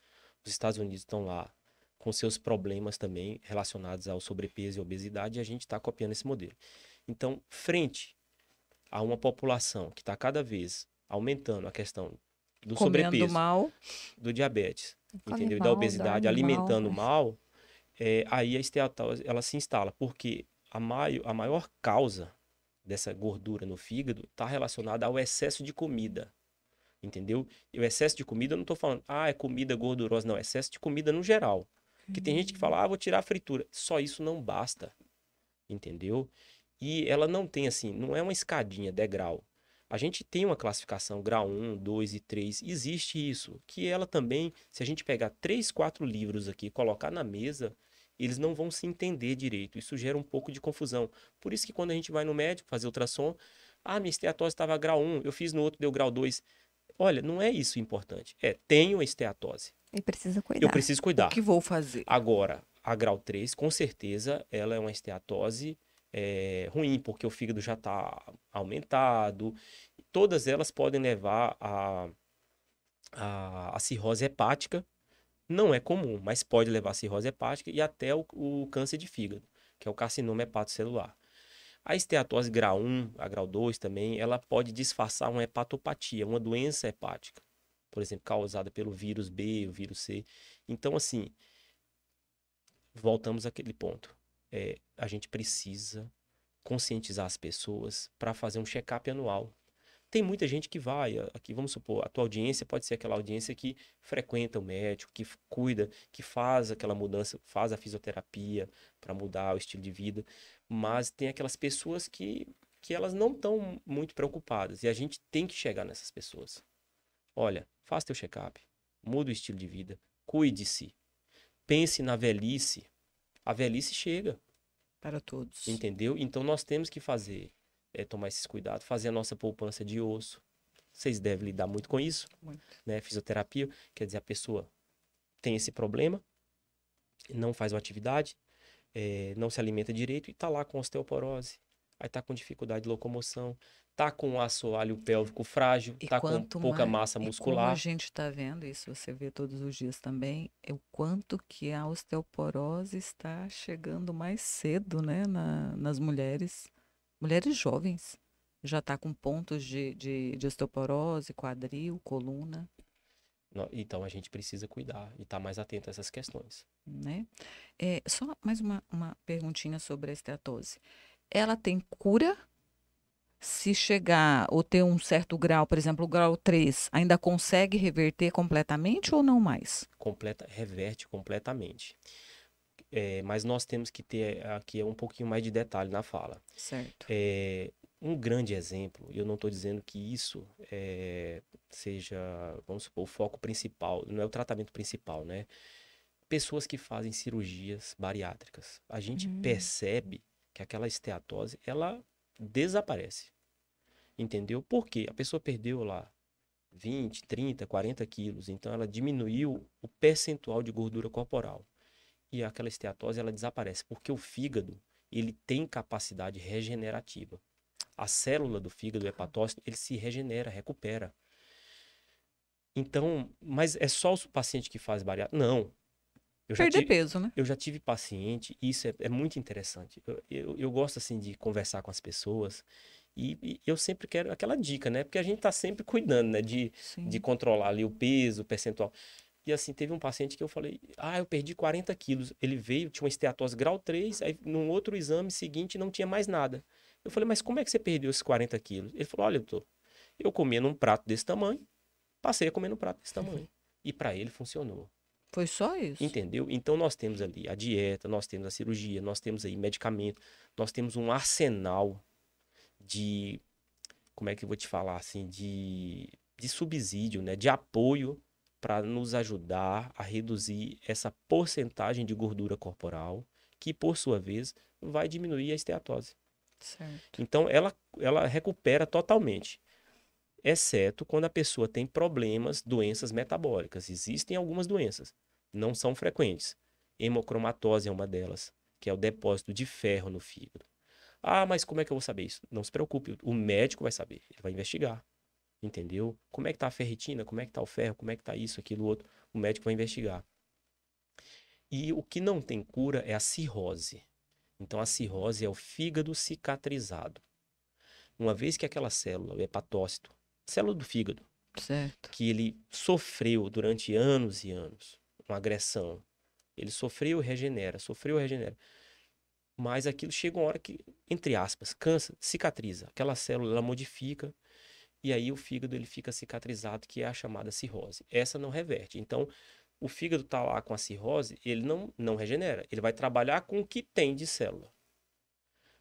Os Estados Unidos estão lá com seus problemas também relacionados ao sobrepeso e obesidade, e a gente está copiando esse modelo. Então, frente a uma população que está cada vez aumentando a questão do Comendo sobrepeso, mal, do diabetes, Come entendeu? E da mal, obesidade, dorme mal. alimentando mal, aí a esteatose ela se instala, porque a maior causa dessa gordura no fígado está relacionada ao excesso de comida, entendeu? E o excesso de comida, eu não estou falando, é comida gordurosa, não, é excesso de comida no geral. Porque tem gente que fala, vou tirar a fritura. Só isso não basta, entendeu? E ela não tem assim, não é uma escadinha, degrau. A gente tem uma classificação grau 1, 2 e 3, existe isso, que ela também, se a gente pegar 3, 4 livros aqui e colocar na mesa, eles não vão se entender direito. Isso gera um pouco de confusão. Por isso que quando a gente vai no médico fazer ultrassom, minha esteatose estava grau 1, eu fiz no outro, deu grau 2. Olha, não é isso importante. Tenho esteatose. E precisa Eu cuidar. preciso o cuidar. que vou fazer? Agora, a grau 3, com certeza, ela é uma esteatose ruim, porque o fígado já está aumentado. Todas elas podem levar a cirrose hepática. Não é comum, mas pode levar a cirrose hepática e até o câncer de fígado, que é o carcinoma hepatocelular. A esteatose grau 1, a grau 2 também, ela pode disfarçar uma hepatopatia, uma doença hepática, por exemplo, causada pelo vírus B, o vírus C. Então, assim, voltamos àquele ponto. A gente precisa conscientizar as pessoas para fazer um check-up anual. Tem muita gente que vai, aqui vamos supor, a tua audiência pode ser aquela audiência que frequenta o médico, que cuida, que faz aquela mudança, faz a fisioterapia para mudar o estilo de vida, mas tem aquelas pessoas que elas não estão muito preocupadas e a gente tem que chegar nessas pessoas. Olha, faça teu check-up, muda o estilo de vida, cuide-se, pense na velhice. A velhice chega, Para todos. entendeu? Então nós temos que tomar esses cuidados, fazer a nossa poupança de osso. Vocês devem lidar muito com isso, Muito. né? Fisioterapia, quer dizer, a pessoa tem esse problema, não faz uma atividade, não se alimenta direito e está lá com osteoporose. Aí está com dificuldade de locomoção, está com o assoalho pélvico frágil, E está com quanto pouca mais, massa e como a muscular. gente está vendo, isso você vê todos os dias também, é o quanto que a osteoporose está chegando mais cedo, né, nas mulheres, mulheres jovens. Já está com pontos de osteoporose, quadril, coluna, Então a gente precisa cuidar e estar mais atento a essas questões. né? Só mais uma perguntinha sobre a esteatose. Ela tem cura? Se chegar ou ter um certo grau, por exemplo, o grau 3, ainda consegue reverter completamente ou não mais? Reverte completamente. Mas nós temos que ter aqui um pouquinho mais de detalhe na fala. Certo. Um grande exemplo, e eu não estou dizendo que isso seja, vamos supor, o foco principal, não é o tratamento principal, né? Pessoas que fazem cirurgias bariátricas. A gente percebe que aquela esteatose, ela desaparece. Entendeu? Por quê? A pessoa perdeu lá 20, 30, 40 quilos, então ela diminuiu o percentual de gordura corporal. E aquela esteatose, ela desaparece, porque o fígado, ele tem capacidade regenerativa. A célula do fígado, o hepatócito, ele se regenera, recupera. Então, mas é só o paciente que faz bariátrica? Não. Perder peso, né? Eu já tive paciente, e isso é muito interessante. Eu gosto, assim, de conversar com as pessoas e eu sempre quero aquela dica, né? Porque a gente tá sempre cuidando, né? De Sim. controlar ali o peso, o percentual. E assim, teve um paciente que eu falei, eu perdi 40 quilos. Ele veio, tinha uma esteatose grau 3, aí num outro exame seguinte não tinha mais nada. Eu falei, mas como é que você perdeu esses 40 quilos? Ele falou, olha, doutor, eu comia num prato desse tamanho, passei a comer num prato desse tamanho. E para ele funcionou. Foi só isso. Entendeu? Então nós temos ali a dieta, nós temos a cirurgia, nós temos aí medicamento, nós temos um arsenal de, como é que eu vou te falar assim, de subsídio, né? De apoio para nos ajudar a reduzir essa porcentagem de gordura corporal, que por sua vez vai diminuir a esteatose. Certo. Então ela recupera totalmente, exceto quando a pessoa tem problemas, doenças metabólicas. Existem algumas doenças, não são frequentes. Hemocromatose é uma delas, que é o depósito de ferro no fígado. Mas como é que eu vou saber isso? Não se preocupe, o médico vai saber, ele vai investigar. Entendeu? Como é que tá a ferritina? Como é que tá o ferro? Como é que tá isso, aquilo, outro? O médico vai investigar. E o que não tem cura é a cirrose. Então a cirrose é o fígado cicatrizado. Uma vez que aquela célula, o hepatócito, célula do fígado, Certo. que ele sofreu durante anos e anos, uma agressão, ele sofreu e regenera. Mas aquilo chega uma hora que, entre aspas, cansa, cicatriza. Aquela célula, ela modifica, e aí o fígado ele fica cicatrizado, que é a chamada cirrose. Essa não reverte. Então, o fígado está lá com a cirrose, ele não regenera. Ele vai trabalhar com o que tem de célula.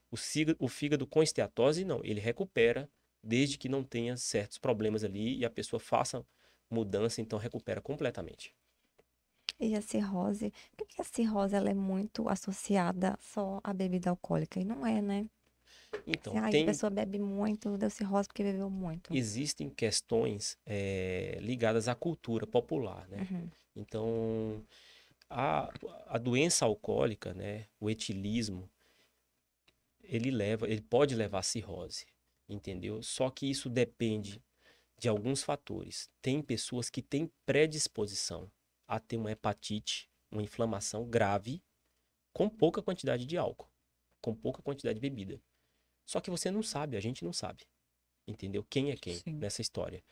O fígado com esteatose, não. Ele recupera, desde que não tenha certos problemas ali e a pessoa faça mudança, então recupera completamente. E a cirrose, por que a cirrose ela é muito associada só à bebida alcoólica? E não é, né? Então, A pessoa bebe muito, deu cirrose porque bebeu muito. existem questões ligadas à cultura popular, né? Uhum. Então, a doença alcoólica, né, o etilismo, ele pode levar a cirrose, entendeu? Só que isso depende de alguns fatores. Tem pessoas que têm predisposição a ter uma hepatite, uma inflamação grave, com pouca quantidade de álcool, com pouca quantidade de bebida. Só que você não sabe, a gente não sabe, entendeu? Quem é quem Sim. nessa história.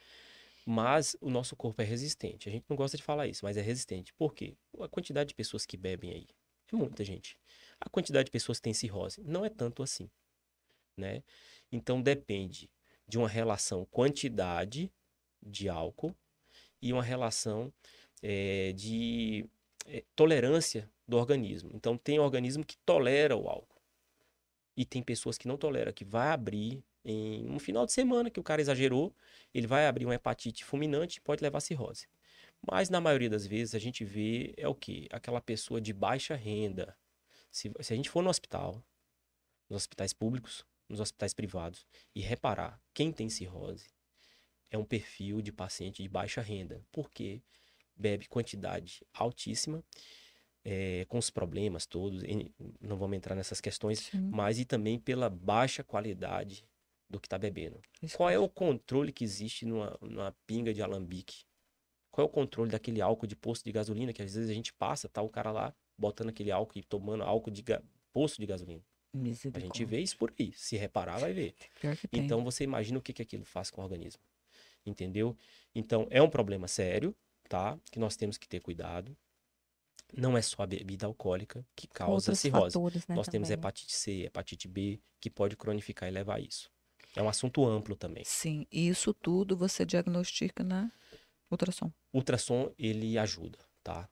Mas o nosso corpo é resistente. A gente não gosta de falar isso, mas é resistente. Por quê? A quantidade de pessoas que bebem aí é muita gente. A quantidade de pessoas que tem cirrose não é tanto assim, né? Então depende de uma relação quantidade de álcool e uma relação de tolerância do organismo. Então tem organismo que tolera o álcool e tem pessoas que não toleram, que vai abrir em um final de semana que o cara exagerou, ele vai abrir uma hepatite fulminante e pode levar a cirrose. Mas na maioria das vezes a gente vê o quê? Aquela pessoa de baixa renda. Se a gente for no hospital, nos hospitais públicos, nos hospitais privados, e reparar quem tem cirrose, é um perfil de paciente de baixa renda. Por quê? bebe quantidade altíssima, com os problemas todos, não vamos entrar nessas questões, Sim. mas e também pela baixa qualidade do que está bebendo. Isso Qual é que- o controle que existe numa pinga de alambique? Qual é o controle daquele álcool de posto de gasolina, que às vezes a gente passa, tá o cara lá botando aquele álcool e tomando álcool de posto de gasolina. A gente Misericórdia. vê isso por aí. Se reparar, vai ver. Pior que tem. Então, você imagina o que aquilo faz com o organismo. Entendeu? Então, é um problema sério, tá? Que nós temos que ter cuidado. Não é só a bebida alcoólica que causa Outros cirrose. fatores, né, Nós temos também. hepatite C, hepatite B, que pode cronificar e levar a isso. É um assunto amplo também. Sim, e isso tudo você diagnostica na ultrassom. O ultrassom, ele ajuda, tá?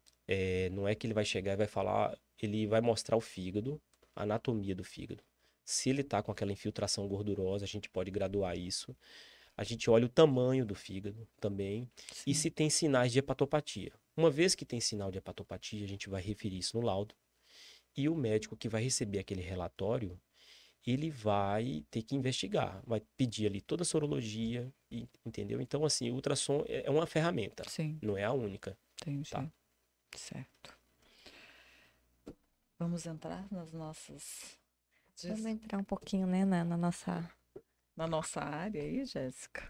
Não é que ele vai chegar e vai falar, ele vai mostrar o fígado, a anatomia do fígado. Se ele tá com aquela infiltração gordurosa, a gente pode graduar isso. A gente olha o tamanho do fígado também e Sim. se tem sinais de hepatopatia. Uma vez que tem sinal de hepatopatia, a gente vai referir isso no laudo e o médico que vai receber aquele relatório, ele vai ter que investigar, vai pedir ali toda a sorologia, entendeu? Então, assim, o ultrassom é uma ferramenta, Sim, não é a única. entendi. Tá. Certo. Vamos entrar nas nossas... Vamos entrar um pouquinho, né, na nossa... na nossa área aí, Jéssica.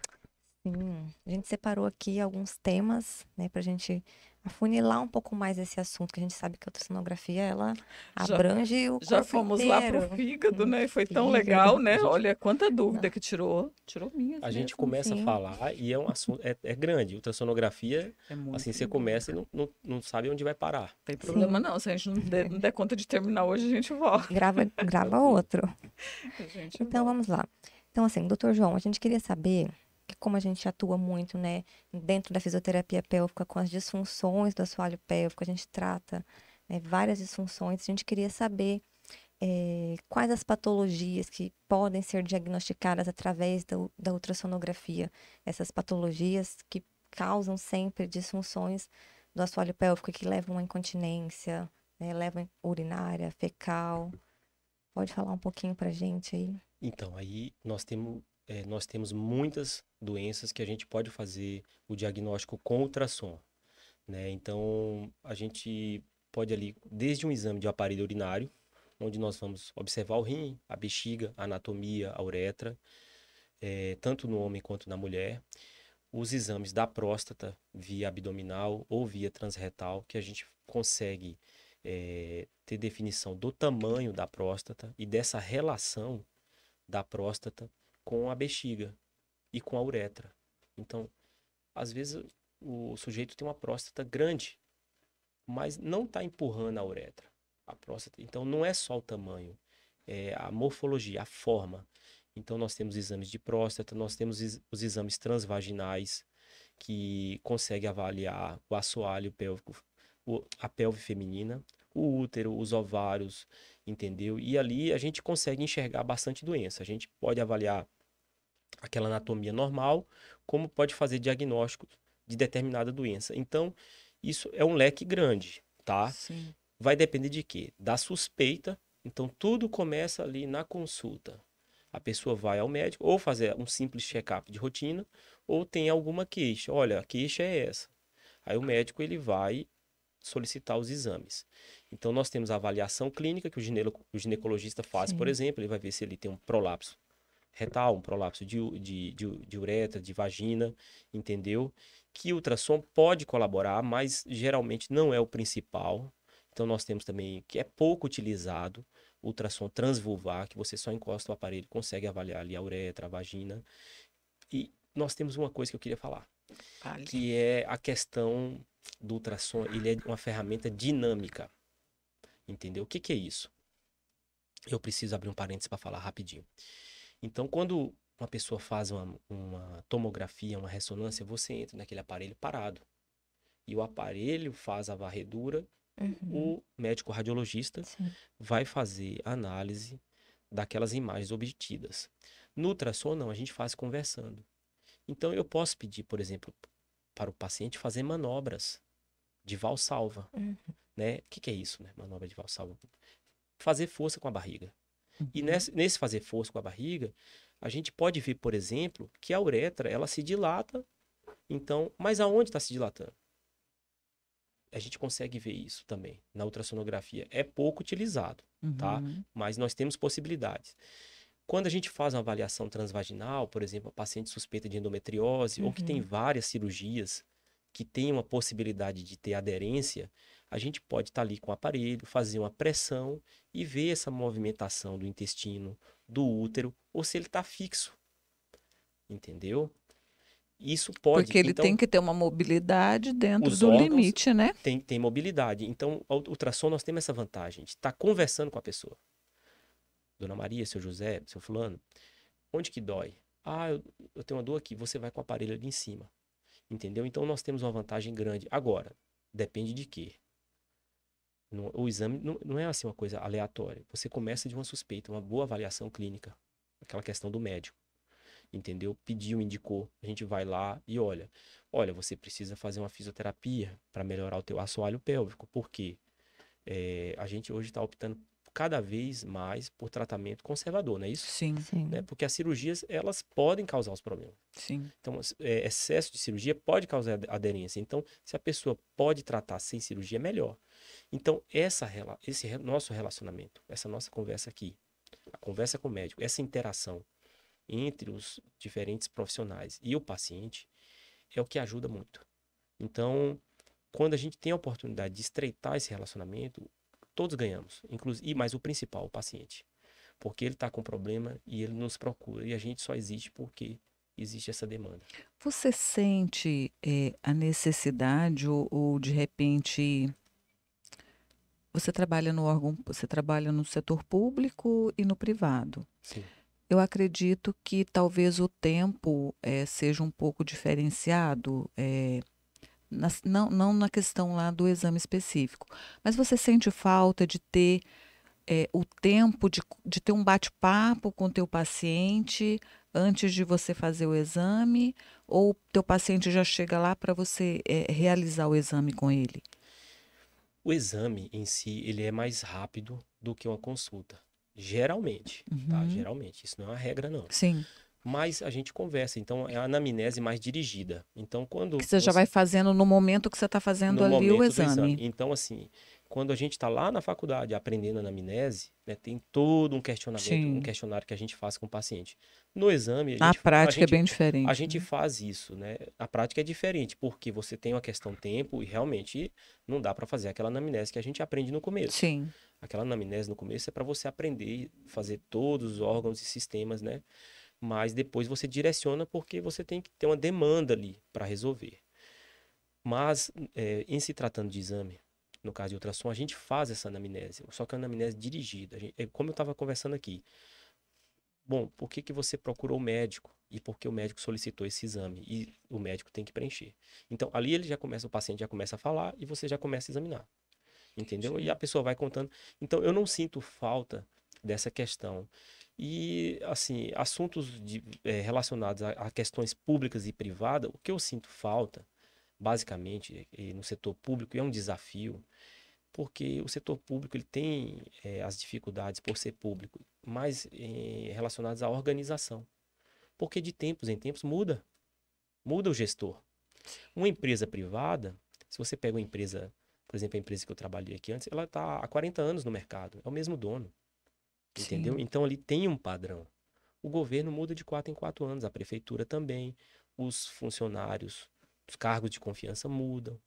Sim, a gente separou aqui alguns temas, né, pra gente afunilar um pouco mais esse assunto, que a gente sabe que a ultrassonografia, ela Já- abrange o Já corpo fomos lá inteiro. pro fígado, né? E foi tão Fígado. legal, né? Gente- Olha quanta dúvida que tirou. Tirou minhas A gente mesmo. começa a sim. falar e é um assunto, é grande. Ultrassonografia, É muito assim, você grande. começa e não sabe onde vai parar. Não tem problema Sim. não. Se a gente não der conta de terminar hoje, a gente volta. Grava outro. A gente Então, volta. vamos lá. Então, assim, doutor João, a gente queria saber que como a gente atua muito, né, dentro da fisioterapia pélvica com as disfunções do assoalho pélvico, a gente trata, né, várias disfunções, a gente queria saber quais as patologias que podem ser diagnosticadas através da ultrassonografia, essas patologias que causam sempre disfunções do assoalho pélvico que levam à incontinência, né, levam à urinária, fecal. Pode falar um pouquinho pra gente aí? Então, aí nós temos muitas doenças que a gente pode fazer o diagnóstico com ultrassom, né? Então, a gente pode ali, desde um exame de aparelho urinário, onde nós vamos observar o rim, a bexiga, a anatomia, a uretra, tanto no homem quanto na mulher. Os exames da próstata via abdominal ou via transretal, que a gente consegue ter definição do tamanho da próstata e dessa relação da próstata com a bexiga e com a uretra. Então, às vezes o sujeito tem uma próstata grande, mas não está empurrando a uretra. A próstata, então não é só o tamanho, é a morfologia, a forma. Então nós temos exames de próstata, nós temos os exames transvaginais que conseguem avaliar o assoalho pélvico, a pelve feminina, o útero, os ovários, entendeu? E ali a gente consegue enxergar bastante doença. A gente pode avaliar aquela anatomia normal, como pode fazer diagnóstico de determinada doença. Então, isso é um leque grande, tá? Sim. Vai depender de quê? Da suspeita. Então, tudo começa ali na consulta. A pessoa vai ao médico ou fazer um simples check-up de rotina ou tem alguma queixa. Olha, a queixa é essa. Aí o médico ele vai solicitar os exames. Então, nós temos a avaliação clínica que o ginecologista faz, por Sim. exemplo, ele vai ver se ele tem um prolapso retal, um prolapso de uretra, de vagina, entendeu? Que o ultrassom pode colaborar, mas geralmente não é o principal. Então, nós temos também, que é pouco utilizado, o ultrassom transvulvar, que você só encosta o aparelho e consegue avaliar ali a uretra, a vagina. E nós temos uma coisa que eu queria falar, Vale. que é a questão do ultrassom, ele é uma ferramenta dinâmica, entendeu? O que que é isso? Eu preciso abrir um parênteses para falar rapidinho. Então, quando uma pessoa faz uma tomografia, uma ressonância, você entra naquele aparelho parado. E o aparelho faz a varredura, Uhum. o médico radiologista Sim. vai fazer análise daquelas imagens obtidas. No ultrassom, não, a gente faz conversando. Então, eu posso pedir, por exemplo, para o paciente fazer manobras de valsalva, Uhum. né? O que é isso, né? Manobra de valsalva. Fazer força com a barriga. E Uhum. nesse fazer força com a barriga, a gente pode ver, por exemplo, que a uretra, ela se dilata. Então, mas aonde está se dilatando? a gente consegue ver isso também na ultrassonografia. É pouco utilizado, tá? Mas nós temos possibilidades. Quando a gente faz uma avaliação transvaginal, por exemplo, a paciente suspeita de endometriose ou que tem várias cirurgias que tem uma possibilidade de ter aderência, a gente pode estar ali com o aparelho, fazer uma pressão e ver essa movimentação do intestino, do útero, ou se ele está fixo. Entendeu? Isso pode. Porque ele Então, tem que ter uma mobilidade dentro os do órgãos limite, né? têm mobilidade. Então, o ultrassom nós temos essa vantagem de estar conversando com a pessoa. Dona Maria, seu José, seu fulano, onde que dói? Ah, eu tenho uma dor aqui, você vai com o aparelho ali em cima. Entendeu? Então nós temos uma vantagem grande. Agora, depende de quê? O exame não é assim uma coisa aleatória. Você começa de uma suspeita, uma boa avaliação clínica. Aquela questão do médico. Entendeu? Pediu, indicou. A gente vai lá e olha. Olha, você precisa fazer uma fisioterapia para melhorar o teu assoalho pélvico. Por quê? A gente hoje está optando cada vez mais por tratamento conservador, não é isso? Sim, Né? Porque as cirurgias, elas podem causar os problemas. sim. Então, excesso de cirurgia pode causar aderência. Então, se a pessoa pode tratar sem cirurgia, é melhor. Então, esse nosso relacionamento, essa nossa conversa aqui, a conversa com o médico, essa interação entre os diferentes profissionais e o paciente é o que ajuda muito. Então, quando a gente tem a oportunidade de estreitar esse relacionamento, todos ganhamos, inclusive, mas o principal, o paciente. Porque ele está com problema e ele nos procura. E a gente só existe porque existe essa demanda. Você sente a necessidade ou de repente você trabalha no órgão, você trabalha no setor público e no privado. Sim. Eu acredito que talvez o tempo seja um pouco diferenciado, não na questão lá do exame específico, mas você sente falta de ter o tempo de ter um bate-papo com o teu paciente antes de você fazer o exame, ou o teu paciente já chega lá para você realizar o exame com ele? O exame em si, ele é mais rápido do que uma consulta. Geralmente, tá? Geralmente. Isso não é uma regra, não. Sim. Mas a gente conversa, então é a anamnese mais dirigida. Então, quando Que você já vai fazendo no momento que você está fazendo no ali o momento do exame. Então, assim, quando a gente está lá na faculdade aprendendo anamnese, né, tem todo um Sim. questionário que a gente faz com o paciente. No exame, A prática é bem diferente. a gente faz isso, né? A prática é diferente, porque você tem uma questão tempo e realmente não dá para fazer aquela anamnese que a gente aprende no começo. Sim. Aquela anamnese no começo é para você aprender, fazer todos os órgãos e sistemas, né? Mas depois você direciona porque você tem que ter uma demanda ali para resolver. Mas, em se tratando de exame, no caso de ultrassom, a gente faz essa anamnese, só que é uma anamnese dirigida. Como eu estava conversando aqui, bom, por que você procurou o médico? E por que o médico solicitou esse exame? E o médico tem que preencher. Então, ali o paciente já começa a falar e você já começa a examinar. Entendeu? E a pessoa vai contando. Então, eu não sinto falta dessa questão. E, assim, assuntos relacionados a questões públicas e privadas, o que eu sinto falta, basicamente, no setor público, é um desafio, porque o setor público ele tem as dificuldades por ser público, mas relacionadas à organização. Porque de tempos em tempos muda o gestor. Uma empresa privada, se você pega uma empresa, por exemplo, a empresa que eu trabalhei aqui antes, ela está há 40 anos no mercado, é o mesmo dono, entendeu? Sim. Então ali tem um padrão. O governo muda de 4 em 4 anos, a prefeitura também, os funcionários, os cargos de confiança mudam.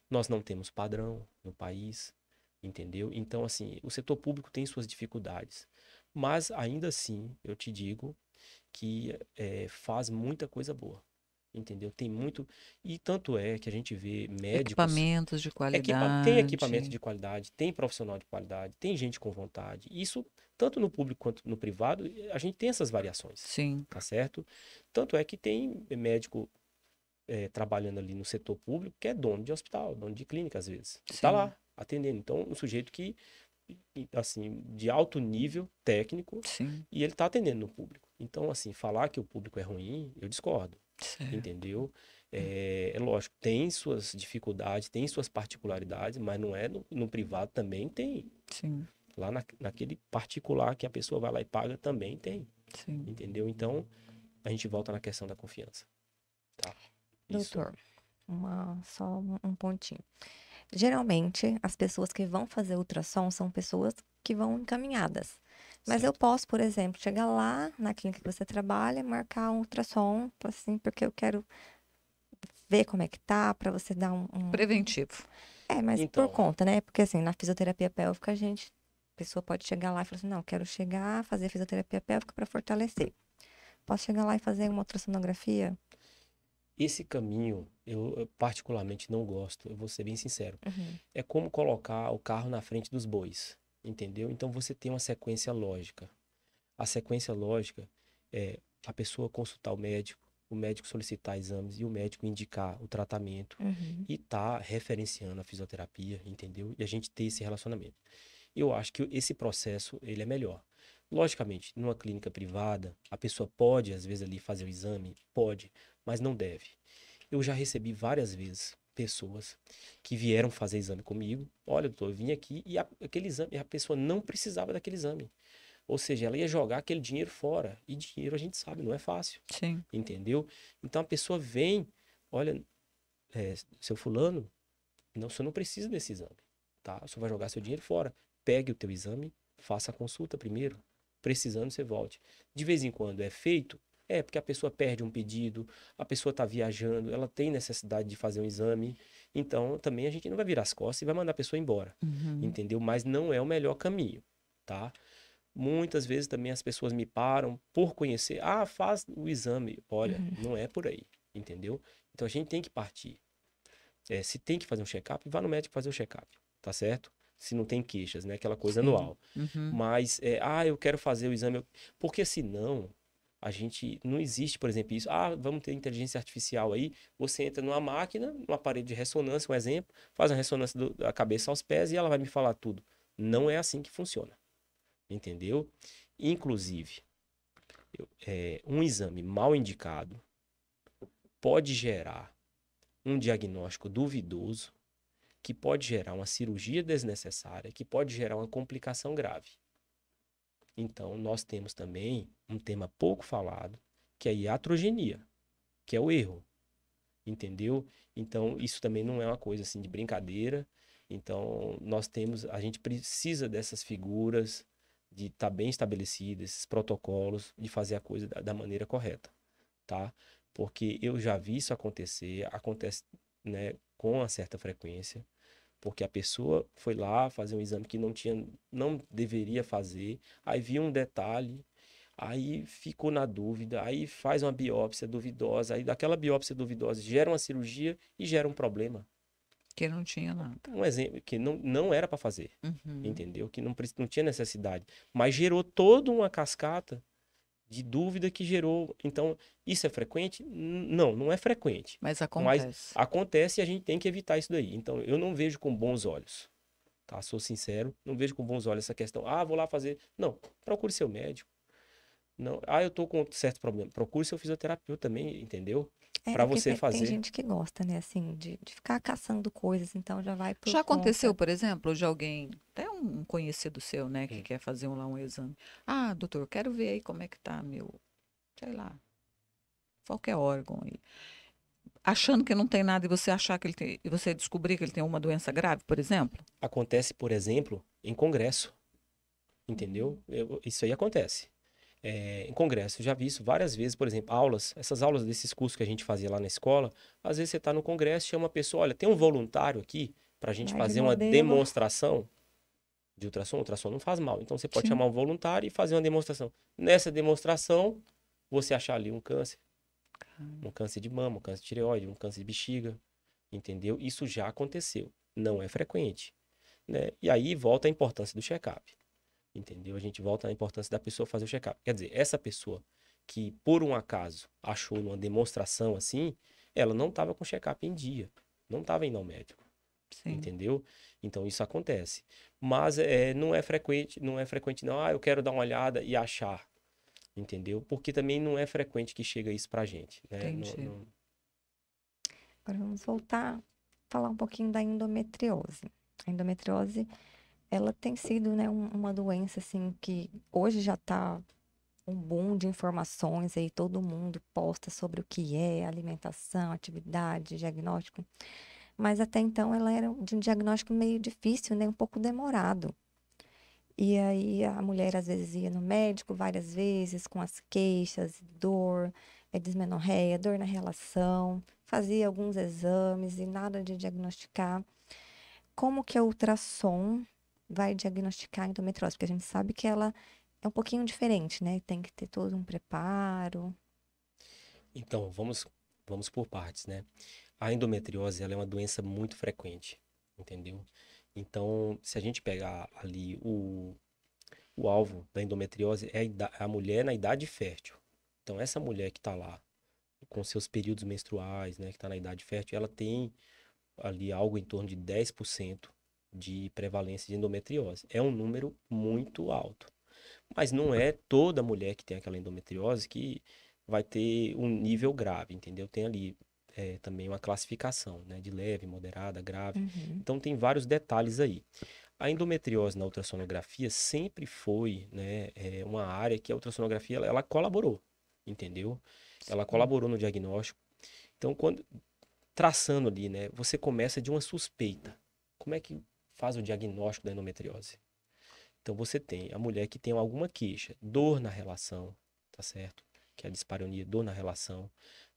Nós não temos padrão no país, entendeu? Então, assim, o setor público tem suas dificuldades. Mas, ainda assim, eu te digo que faz muita coisa boa, entendeu? Tem muito. E tanto é que a gente vê médicos. Equipamentos de Tem qualidade. equipamento de qualidade, tem profissional de qualidade, tem gente com vontade. Isso, tanto no público quanto no privado, a gente tem essas variações, Sim. tá certo? Tanto é que tem médico trabalhando ali no setor público que é dono de hospital, dono de clínica às vezes. Está Sim. lá, atendendo. Então, um sujeito que, assim, de alto nível técnico, Sim. e ele está atendendo no público. Então, assim, falar que o público é ruim, eu discordo, Certo. entendeu? É lógico, tem suas dificuldades, tem suas particularidades, mas não é no privado também tem. Sim. Lá naquele particular que a pessoa vai lá e paga também tem, Sim. entendeu? Então, a gente volta na questão da confiança. Tá? Isso. Doutor, só um pontinho. Geralmente, as pessoas que vão fazer ultrassom são pessoas que vão encaminhadas. Mas eu Certo. posso, por exemplo, chegar lá na clínica que você trabalha, marcar um ultrassom, assim, porque eu quero ver como é que tá, para você dar Preventivo. É, mas por Então, conta, né? Porque assim, na fisioterapia pélvica, a pessoa pode chegar lá e falar assim, não, quero chegar, fazer fisioterapia pélvica para fortalecer. Posso chegar lá e fazer uma ultrassonografia? esse caminho eu particularmente não gosto, eu vou ser bem sincero. Uhum. É como colocar o carro na frente dos bois, entendeu? Então você tem uma sequência lógica. A sequência lógica é a pessoa consultar o médico solicitar exames e o médico indicar o tratamento Uhum. e tá referenciando a fisioterapia, entendeu? E a gente ter esse relacionamento. Eu acho que esse processo, ele é melhor. Logicamente, numa clínica privada, a pessoa pode, às vezes, ali fazer o exame, pode, mas não deve. Eu já recebi várias vezes pessoas que vieram fazer exame comigo. Olha, doutor, eu vim aqui e aquele exame, a pessoa não precisava daquele exame. Ou seja, ela ia jogar aquele dinheiro fora. E dinheiro a gente sabe, não é fácil. Sim. Entendeu? Então a pessoa vem, olha, seu fulano, não, você não precisa desse exame, tá? Você vai jogar seu dinheiro fora. Pegue o teu exame, faça a consulta primeiro. Precisando, você volte. De vez em quando é feito, é porque a pessoa perde um pedido, a pessoa está viajando, ela tem necessidade de fazer um exame. Então, também a gente não vai virar as costas e vai mandar a pessoa embora, Uhum. entendeu? Mas não é o melhor caminho, tá? Muitas vezes também as pessoas me param por conhecer. Ah, faz o exame. Olha, Uhum. não é por aí, entendeu? Então a gente tem que partir. Se tem que fazer um check-up, vá no médico fazer o check-up, tá certo? Se não tem queixas, né? Aquela coisa Sim. anual. Uhum. Mas, eu quero fazer o exame. Porque senão, a gente. Não existe, por exemplo, isso. Ah, vamos ter inteligência artificial aí. Você entra numa máquina, num aparelho de ressonância, um exemplo, faz uma ressonância da cabeça aos pés e ela vai me falar tudo. Não é assim que funciona. Entendeu? Inclusive, um exame mal indicado pode gerar um diagnóstico duvidoso, que pode gerar uma cirurgia desnecessária, que pode gerar uma complicação grave. Então, nós temos também um tema pouco falado, que é a iatrogenia, que é o erro, entendeu? Então, isso também não é uma coisa assim de brincadeira. Então, a gente precisa dessas figuras, de estar bem estabelecidas, esses protocolos, de fazer a coisa da maneira correta, tá? Porque eu já vi isso acontecer, acontece, né, com uma certa frequência, porque a pessoa foi lá fazer um exame que não deveria fazer, aí viu um detalhe, aí ficou na dúvida, aí faz uma biópsia duvidosa, aí daquela biópsia duvidosa gera uma cirurgia e gera um problema. Que não tinha nada. Um exemplo que não era para fazer, Uhum. entendeu? Que não tinha necessidade, mas gerou toda uma cascata de dúvida que gerou. Então, isso é frequente? Não, não é frequente. Mas Mas acontece. acontece e a gente tem que evitar isso daí. Então, eu não vejo com bons olhos, tá? Sou sincero, não vejo com bons olhos essa questão. Ah, vou lá fazer. Não, procure seu médico. Não, eu tô com certo problema. Procure seu fisioterapeuta também, entendeu? É Para porque você tem fazer. gente que gosta, né, assim, de ficar caçando coisas, então já vai por Já aconteceu, conta. por exemplo, de alguém, até um conhecido seu, né, que Hum. quer fazer um exame. Ah, doutor, quero ver aí como é que tá meu, sei lá, qualquer órgão aí. Achando que não tem nada e você achar que ele tem, e você descobrir que ele tem uma doença grave, por exemplo. Acontece, por exemplo, em congresso, entendeu? Isso aí acontece. Em congresso. Eu já vi isso várias vezes, por exemplo, essas aulas desses cursos que a gente fazia lá na escola, às vezes você está no congresso, chama a pessoa, olha, tem um voluntário aqui para a gente Vai de fazer uma modelo. demonstração de ultrassom. Ultrassom não faz mal, então você pode Sim. chamar um voluntário e fazer uma demonstração. Nessa demonstração, você achar ali um câncer de mama, um câncer de tireoide, um câncer de bexiga, entendeu? Isso já aconteceu, não é frequente, né? E aí volta a importância do check-up. Entendeu? A gente volta à importância da pessoa fazer o check-up. Quer dizer, essa pessoa que por um acaso achou numa demonstração assim, ela não estava com o check-up em dia, não estava indo ao médico, Sim. entendeu? Então isso acontece. Mas não é frequente, não é frequente não, eu quero dar uma olhada e achar, entendeu? Porque também não é frequente que chega isso pra gente, né? Entendi. Agora vamos voltar a falar um pouquinho da endometriose. A endometriose, ela tem sido, né, uma doença assim que hoje já está um boom de informações aí, todo mundo posta sobre o que é alimentação, atividade, diagnóstico. mas até então ela era de um diagnóstico meio difícil, né? Um pouco demorado. E aí a mulher às vezes ia no médico várias vezes com as queixas, dor, dismenorreia, dor na relação, fazia alguns exames e nada de diagnosticar. Como que a ultrassom vai diagnosticar a endometriose? Porque a gente sabe que ela é um pouquinho diferente, né? Tem que ter todo um preparo. Então, vamos por partes, né? A endometriose, ela é uma doença muito frequente, entendeu? Então, se a gente pegar ali o alvo da endometriose é a mulher na idade fértil. Então, essa mulher que está lá com seus períodos menstruais, né, que está na idade fértil, ela tem ali algo em torno de 10% de prevalência de endometriose. É um número muito alto. Mas não é toda mulher que tem aquela endometriose que vai ter um nível grave, entendeu? Tem ali também uma classificação, né, de leve, moderada, grave. Uhum. Então tem vários detalhes aí. A endometriose na ultrassonografia sempre foi, né, uma área que a ultrassonografia ela colaborou, entendeu? Ela Sim. colaborou no diagnóstico. Então, quando traçando ali, né, você começa de uma suspeita. Como é que faz o diagnóstico da endometriose? Então, você tem a mulher que tem alguma queixa, dor na relação, tá certo? Que é a dispareunia, dor na relação,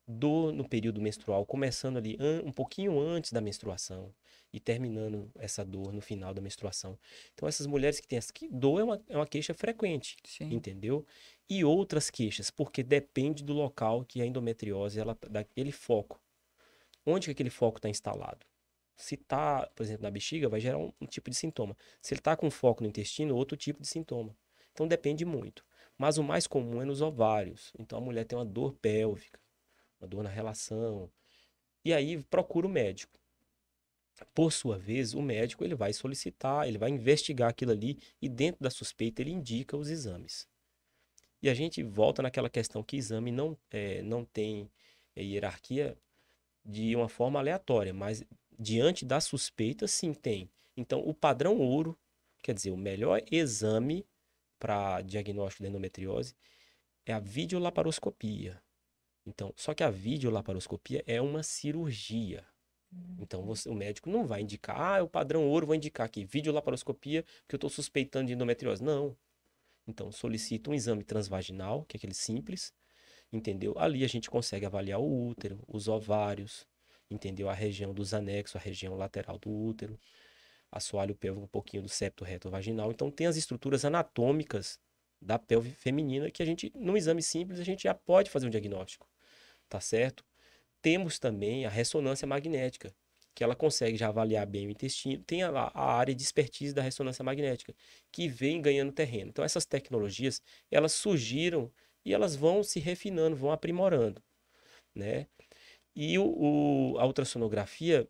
dor no período menstrual, começando ali um pouquinho antes da menstruação e terminando essa dor no final da menstruação. Então, essas mulheres que têm essa dor é uma queixa frequente, Sim. entendeu? E outras queixas, porque depende do local que a endometriose, ela, daquele foco. Onde que aquele foco está instalado? Se está, por exemplo, na bexiga, vai gerar um tipo de sintoma. Se ele está com foco no intestino, outro tipo de sintoma. Então depende muito. Mas o mais comum é nos ovários. Então a mulher tem uma dor pélvica, uma dor na relação. E aí procura o médico. Por sua vez, o médico ele vai solicitar, ele vai investigar aquilo ali e dentro da suspeita ele indica os exames. E a gente volta naquela questão que exame não tem hierarquia de uma forma aleatória, mas diante da suspeita, sim tem. Então, o padrão ouro, quer dizer, o melhor exame para diagnóstico da endometriose é a videolaparoscopia. Então, só que a videolaparoscopia é uma cirurgia. Então, o médico não vai indicar, o padrão ouro vai indicar aqui, videolaparoscopia, porque eu estou suspeitando de endometriose. Não. Então, solicita um exame transvaginal, que é aquele simples, entendeu? Ali a gente consegue avaliar o útero, os ovários, entendeu? A região dos anexos, a região lateral do útero, assoalho pélvico, um pouquinho do septo reto vaginal. Então tem as estruturas anatômicas da pelve feminina que a gente, num exame simples, a gente já pode fazer um diagnóstico, tá certo? Temos também a ressonância magnética, que ela consegue já avaliar bem o intestino. Tem a área de expertise da ressonância magnética, que vem ganhando terreno. Então essas tecnologias, elas surgiram e elas vão se refinando, vão aprimorando, né? E a ultrassonografia,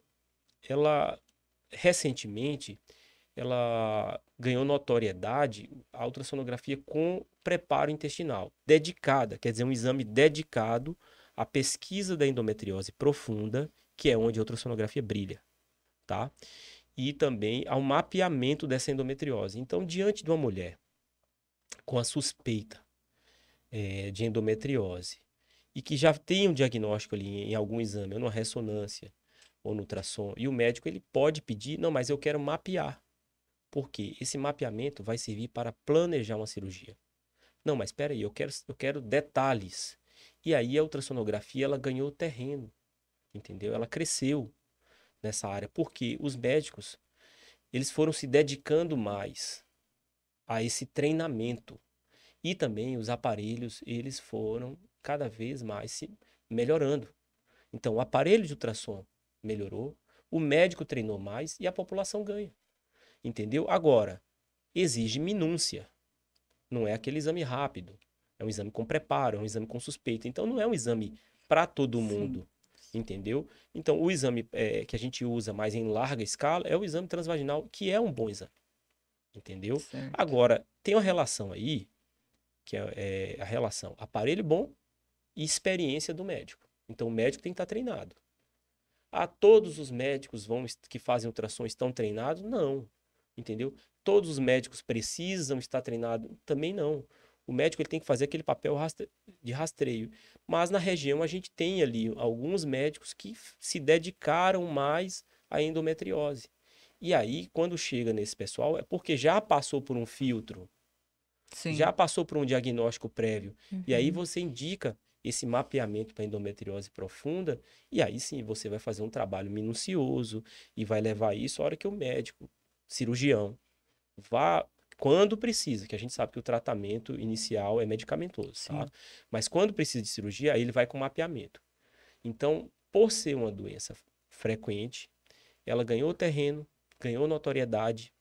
ela recentemente, ela ganhou notoriedade, a ultrassonografia com preparo intestinal, dedicada, quer dizer, um exame dedicado à pesquisa da endometriose profunda, que é onde a ultrassonografia brilha, tá? E também ao mapeamento dessa endometriose. Então, diante de uma mulher com a suspeita de endometriose e que já tem um diagnóstico ali em algum exame, ou numa ressonância, ou no ultrassom, e o médico ele pode pedir, não, mas eu quero mapear. Por quê? Esse mapeamento vai servir para planejar uma cirurgia. Não, mas espera aí, eu quero detalhes. E aí a ultrassonografia ela ganhou terreno, entendeu? Ela cresceu nessa área, porque os médicos eles foram se dedicando mais a esse treinamento. E também os aparelhos, eles foram cada vez mais se melhorando. Então, o aparelho de ultrassom melhorou, o médico treinou mais e a população ganha. Entendeu? Agora, exige minúcia. Não é aquele exame rápido. É um exame com preparo, é um exame com suspeita. Então, não é um exame para todo Sim. mundo. Entendeu? Então, o exame que a gente usa mais em larga escala é o exame transvaginal, que é um bom exame. Entendeu? Certo. Agora, tem uma relação aí, que é a relação aparelho bom e experiência do médico. Então, o médico tem que estar treinado. Todos os médicos que fazem ultrassom estão treinados? Não. Entendeu? Todos os médicos precisam estar treinados? Também não. O médico ele tem que fazer aquele papel de rastreio. Mas na região a gente tem ali alguns médicos que se dedicaram mais a endometriose. E aí, quando chega nesse pessoal, é porque já passou por um filtro, Sim. já passou por um diagnóstico prévio. E aí Uhum. você indica esse mapeamento para endometriose profunda, e aí sim você vai fazer um trabalho minucioso e vai levar isso a hora que o médico, cirurgião, vá quando precisa, que a gente sabe que o tratamento inicial é medicamentoso, tá? Sim. Mas quando precisa de cirurgia, aí ele vai com mapeamento. Então, por ser uma doença frequente, ela ganhou terreno, ganhou notoriedade,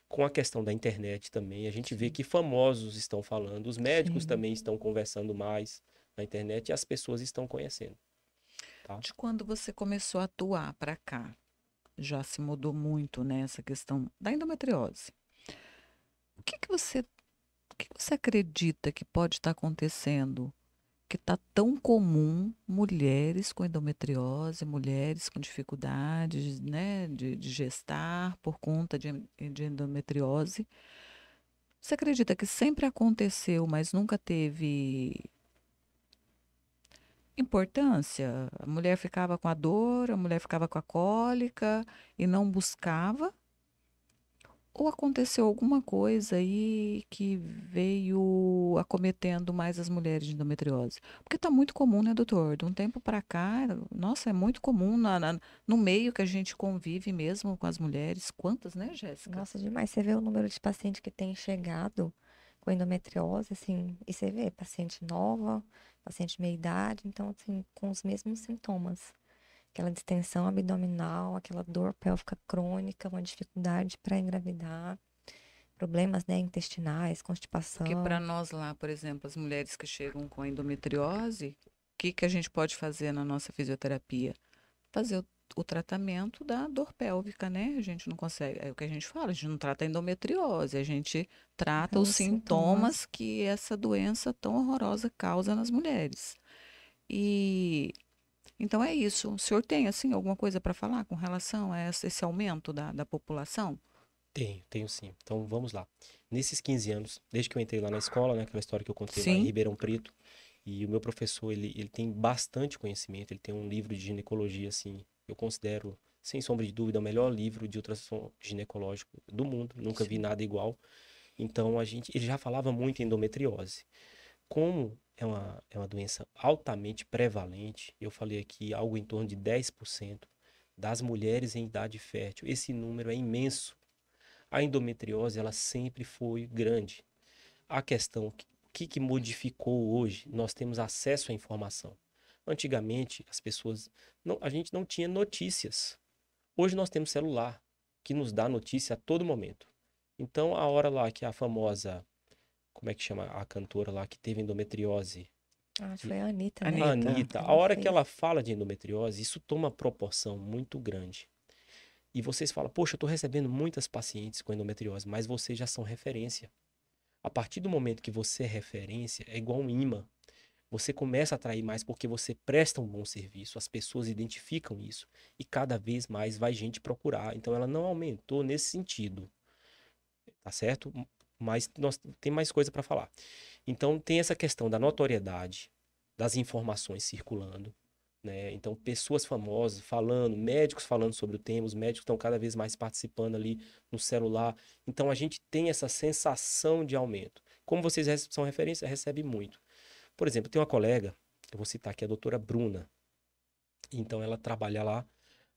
com a questão da internet também. A gente vê Sim. que famosos estão falando, os médicos Sim. também estão conversando mais na internet e as pessoas estão conhecendo, tá? De quando você começou a atuar para cá, já se mudou muito, né, essa questão da endometriose. O que que você acredita que pode estar acontecendo que está tão comum mulheres com endometriose, mulheres com dificuldades, né, de gestar por conta de endometriose? Você acredita que sempre aconteceu, mas nunca teve importância? A mulher ficava com a dor, a mulher ficava com a cólica e não buscava? Ou aconteceu alguma coisa aí que veio acometendo mais as mulheres de endometriose? Porque está muito comum, né, doutor? De um tempo para cá, nossa, é muito comum no meio que a gente convive mesmo com as mulheres. Quantas, né, Jéssica? Nossa, demais. Você vê o número de pacientes que tem chegado com endometriose, assim, e você vê paciente nova, paciente meia idade, então, assim, com os mesmos sintomas. Aquela distensão abdominal, aquela dor pélvica crônica, uma dificuldade para engravidar, problemas, né, intestinais, Porque para constipação. nós lá, por exemplo, as mulheres que chegam com endometriose, o que a gente pode fazer na nossa fisioterapia? Fazer o tratamento da dor pélvica, né? A gente não consegue, é o que a gente fala, a gente não trata a endometriose, a gente trata os Os sintomas. sintomas que essa doença tão horrorosa causa nas mulheres. E então é isso. O senhor tem, assim, alguma coisa para falar com relação a esse aumento da população? Tenho sim. Então vamos lá. Nesses 15 anos, desde que eu entrei lá na escola, né, aquela história que eu contei lá em Sim, Ribeirão Preto, e o meu professor, ele tem bastante conhecimento, ele tem um livro de ginecologia, assim, eu considero, sem sombra de dúvida, o melhor livro de ultrassom ginecológico do mundo, nunca vi sim. nada igual. Então ele já falava muito em endometriose. Como é uma doença altamente prevalente, eu falei aqui algo em torno de 10% das mulheres em idade fértil. Esse número é imenso. A endometriose, ela sempre foi grande. A questão, o que modificou hoje? Nós temos acesso à informação. Antigamente, as pessoas, a gente não tinha notícias. Hoje nós temos celular, que nos dá notícia a todo momento. Então, a hora lá que a famosa, como é que chama a cantora lá que teve endometriose? Acho que foi a Anitta, né? A Anitta. Anitta, a Ela hora que fez. ela fala de endometriose, isso toma proporção muito grande. E vocês falam, poxa, eu estou recebendo muitas pacientes com endometriose, mas vocês já são referência. A partir do momento que você é referência, é igual um imã. Você começa a atrair mais porque você presta um bom serviço, as pessoas identificam isso e cada vez mais vai gente procurar. Então ela não aumentou nesse sentido, tá certo? Mas nós tem mais coisa para falar. Então tem essa questão da notoriedade, das informações circulando, né? Então pessoas famosas falando, médicos falando sobre o tema, os médicos estão cada vez mais participando ali no celular. Então a gente tem essa sensação de aumento. Como vocês são referência, recebe muito. Por exemplo, tem uma colega, eu vou citar aqui a doutora Bruna. Então ela trabalha lá,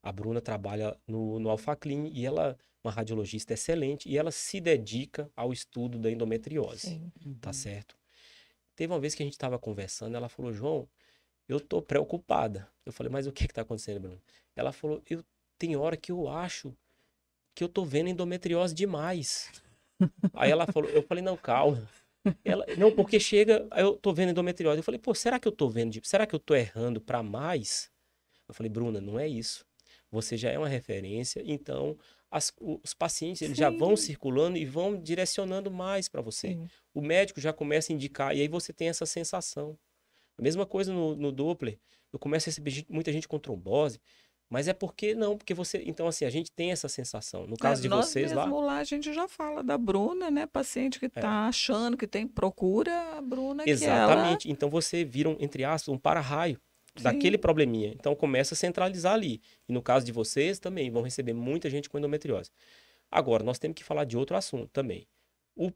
a Bruna trabalha no Alphaclin e ela é uma radiologista excelente e ela se dedica ao estudo da endometriose, Sim. tá Uhum. certo? Teve uma vez que a gente estava conversando, ela falou, João, eu tô preocupada. Eu falei, mas o que que tá acontecendo, Bruna? Ela falou, tem hora que eu acho que eu tô vendo endometriose demais. Aí ela falou, eu falei, não, calma. Ela, não, porque chega, aí eu tô vendo endometriose. Eu falei, pô, será que eu tô vendo, será que eu tô errando pra mais? Eu falei, Bruna, não é isso. Você já é uma referência, então os pacientes eles já vão Sim. circulando e vão direcionando mais para você. Sim. O médico já começa a indicar, e aí você tem essa sensação. A mesma coisa no Doppler. Eu começo a receber muita gente com trombose, mas é porque não, porque você. Então, assim, a gente tem essa sensação. No É, caso de nós vocês lá, mesmo lá, a gente já fala da Bruna, né? Paciente que é, está achando que tem procura, a Bruna que ela. exatamente. Então você vira, entre aspas, um para-raio. daquele probleminha. Então começa a centralizar ali. E no caso de vocês também vão receber muita gente com endometriose. Agora, nós temos que falar de outro assunto também. O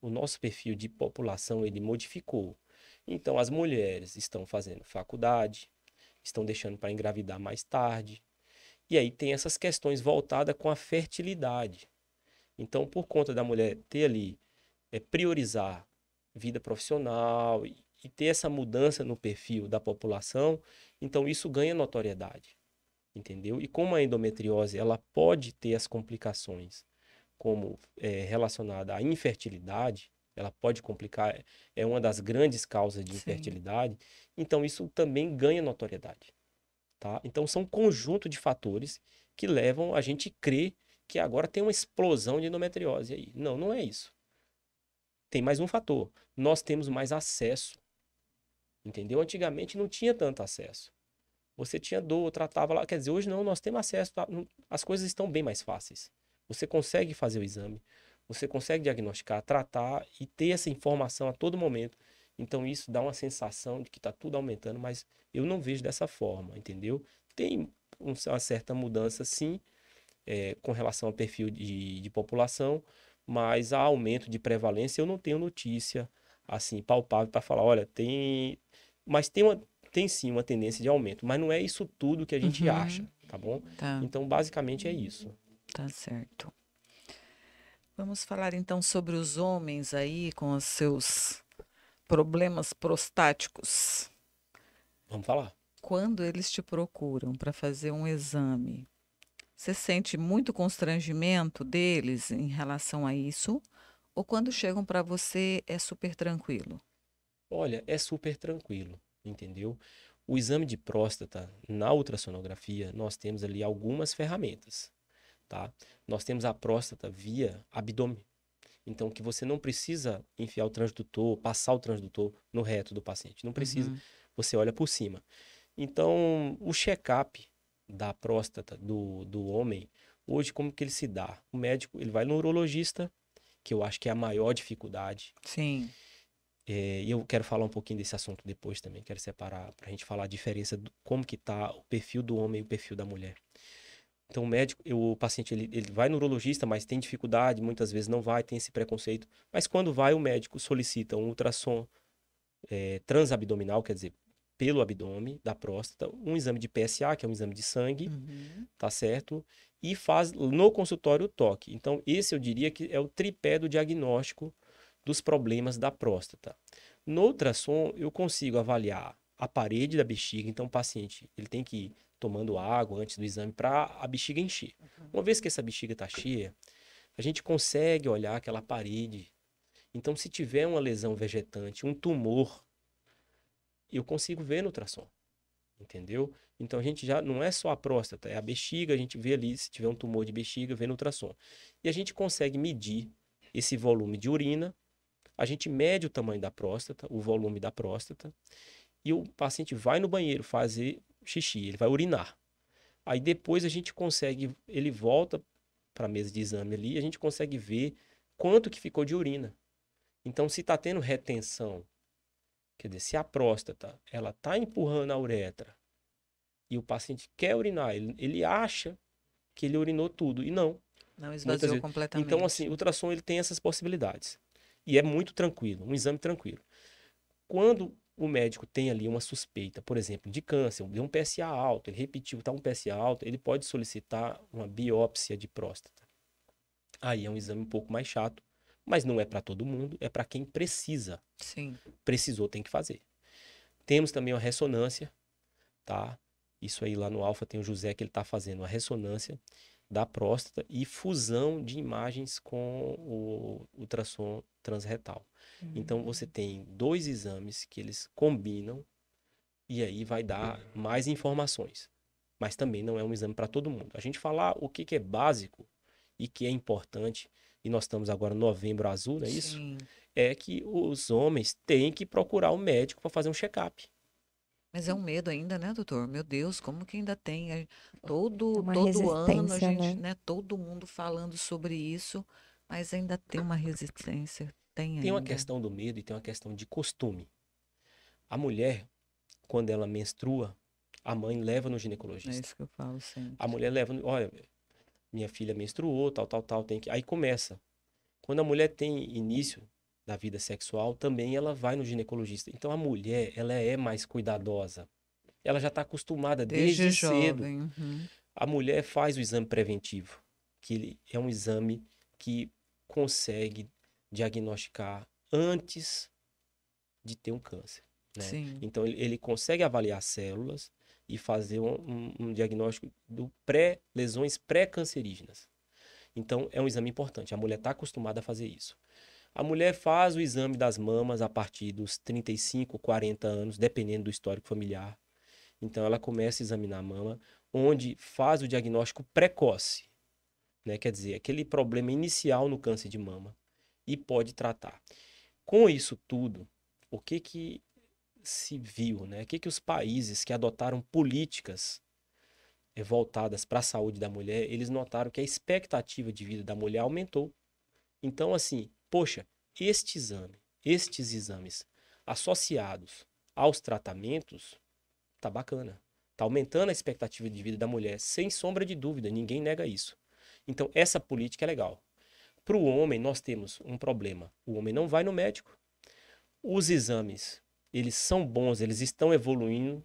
nosso perfil de população, ele modificou. Então, as mulheres estão fazendo faculdade, estão deixando para engravidar mais tarde. E aí tem essas questões voltadas com a fertilidade. Então, por conta da mulher ter ali, priorizar vida profissional e ter essa mudança no perfil da população, então isso ganha notoriedade, entendeu? E como a endometriose, ela pode ter as complicações como relacionada à infertilidade, ela pode complicar, é uma das grandes causas de Sim. infertilidade, então isso também ganha notoriedade, tá? Então são um conjunto de fatores que levam a gente a crer que agora tem uma explosão de endometriose aí. Não, não é isso. Tem mais um fator. Nós temos mais acesso, entendeu? Antigamente não tinha tanto acesso. Você tinha dor, tratava lá. Quer dizer, hoje não, nós temos acesso. As coisas estão bem mais fáceis. Você consegue fazer o exame, você consegue diagnosticar, tratar e ter essa informação a todo momento. Então isso dá uma sensação de que está tudo aumentando, mas eu não vejo dessa forma, entendeu? Tem uma certa mudança, sim, com relação ao perfil de população, mas há aumento de prevalência. Eu não tenho notícia assim palpável para falar, olha, tem, mas tem sim uma tendência de aumento, mas não é isso tudo que a gente acha, tá bom? Tá, Então, basicamente é isso. tá certo. Vamos falar então sobre os homens aí com os seus problemas prostáticos. Vamos falar. Quando eles te procuram para fazer um exame, você sente muito constrangimento deles em relação a isso? Ou quando chegam para você é super tranquilo? Olha, é super tranquilo, entendeu? O exame de próstata, na ultrassonografia, nós temos ali algumas ferramentas, tá? Nós temos a próstata via abdômen. Então, que você não precisa enfiar o transdutor, passar o transdutor no reto do paciente. Não precisa. Uhum. Você olha por cima. Então, o check-up da próstata do homem, hoje, como que ele se dá? O médico, ele vai no urologista, que eu acho que é a maior dificuldade. Sim. E eu quero falar um pouquinho desse assunto depois também. Quero separar para a gente falar a diferença como que tá o perfil do homem e o perfil da mulher. Então, o médico, o paciente, ele vai no urologista, mas tem dificuldade, muitas vezes não vai, tem esse preconceito. Mas quando vai, o médico solicita um ultrassom transabdominal, quer dizer, pelo abdômen da próstata, um exame de PSA, que é um exame de sangue, Uhum. tá certo? E faz no consultório o toque. Então, esse eu diria que é o tripé do diagnóstico dos problemas da próstata. No ultrassom, eu consigo avaliar a parede da bexiga, então o paciente ele tem que ir tomando água antes do exame para a bexiga encher. Uma vez que essa bexiga está cheia, a gente consegue olhar aquela parede. Então, se tiver uma lesão vegetante, um tumor, eu consigo ver no ultrassom, entendeu? Então, a gente já não é só a próstata, é a bexiga, a gente vê ali, se tiver um tumor de bexiga, vê no ultrassom. E a gente consegue medir esse volume de urina, a gente mede o tamanho da próstata, o volume da próstata, e o paciente vai no banheiro fazer xixi, ele vai urinar. Aí depois a gente consegue, ele volta para a mesa de exame ali, a gente consegue ver quanto que ficou de urina. Então, se está tendo retenção, quer dizer, se a próstata ela está empurrando a uretra e o paciente quer urinar, ele acha que ele urinou tudo e não. Não Muitas esvaziou vezes. Então, assim, completamente. o ultrassom ele tem essas possibilidades. E é muito tranquilo, um exame tranquilo. Quando o médico tem ali uma suspeita, por exemplo, de câncer, deu um PSA alto, ele repetiu, está um PSA alto, ele pode solicitar uma biópsia de próstata. Aí é um exame um pouco mais chato, mas não é para todo mundo, é para quem precisa. Sim. Precisou, tem que fazer. Temos também a ressonância, tá? Isso aí lá no Alfa tem o José que ele está fazendo a ressonância da próstata e fusão de imagens com o ultrassom transretal. Então você tem dois exames que eles combinam e aí vai dar mais informações. Mas também não é um exame para todo mundo. A gente falar o que é básico e que é importante, e nós estamos agora no Novembro Azul, não é isso? Sim. É que os homens têm que procurar o médico para fazer um check-up. Mas é um medo ainda, né, doutor? Meu Deus, como que ainda tem? É uma Todo ano a resistência, gente, né? né? Todo mundo falando sobre isso, mas ainda tem uma resistência. Tem Tem uma ainda. questão do medo e tem uma questão de costume. A mulher, quando ela menstrua, a mãe leva no É ginecologista. isso que eu falo sempre. A mulher leva, olha, minha filha menstruou, tal, tem que... Aí começa. Quando a mulher tem início da vida sexual, também ela vai no ginecologista. Então a mulher, ela é mais cuidadosa. Ela já está acostumada Desde desde cedo. jovem. Uhum. A mulher faz o exame preventivo, que ele é um exame que consegue diagnosticar antes de ter um câncer, né? Sim. Então ele consegue avaliar células e fazer um diagnóstico do lesões pré-cancerígenas. Então é um exame importante. A mulher está acostumada a fazer isso. A mulher faz o exame das mamas a partir dos 35, 40 anos, dependendo do histórico familiar. Então ela começa a examinar a mama, onde faz o diagnóstico precoce, né? Quer dizer, aquele problema inicial no câncer de mama e pode tratar. Com isso tudo, o que se viu, né? O que os países que adotaram políticas voltadas para a saúde da mulher, eles notaram que a expectativa de vida da mulher aumentou. Então, assim, poxa, estes exames associados aos tratamentos, tá bacana. Tá aumentando a expectativa de vida da mulher, sem sombra de dúvida, ninguém nega isso. Então, essa política é legal. Para o homem, nós temos um problema. O homem não vai no médico. Os exames, eles são bons, eles estão evoluindo.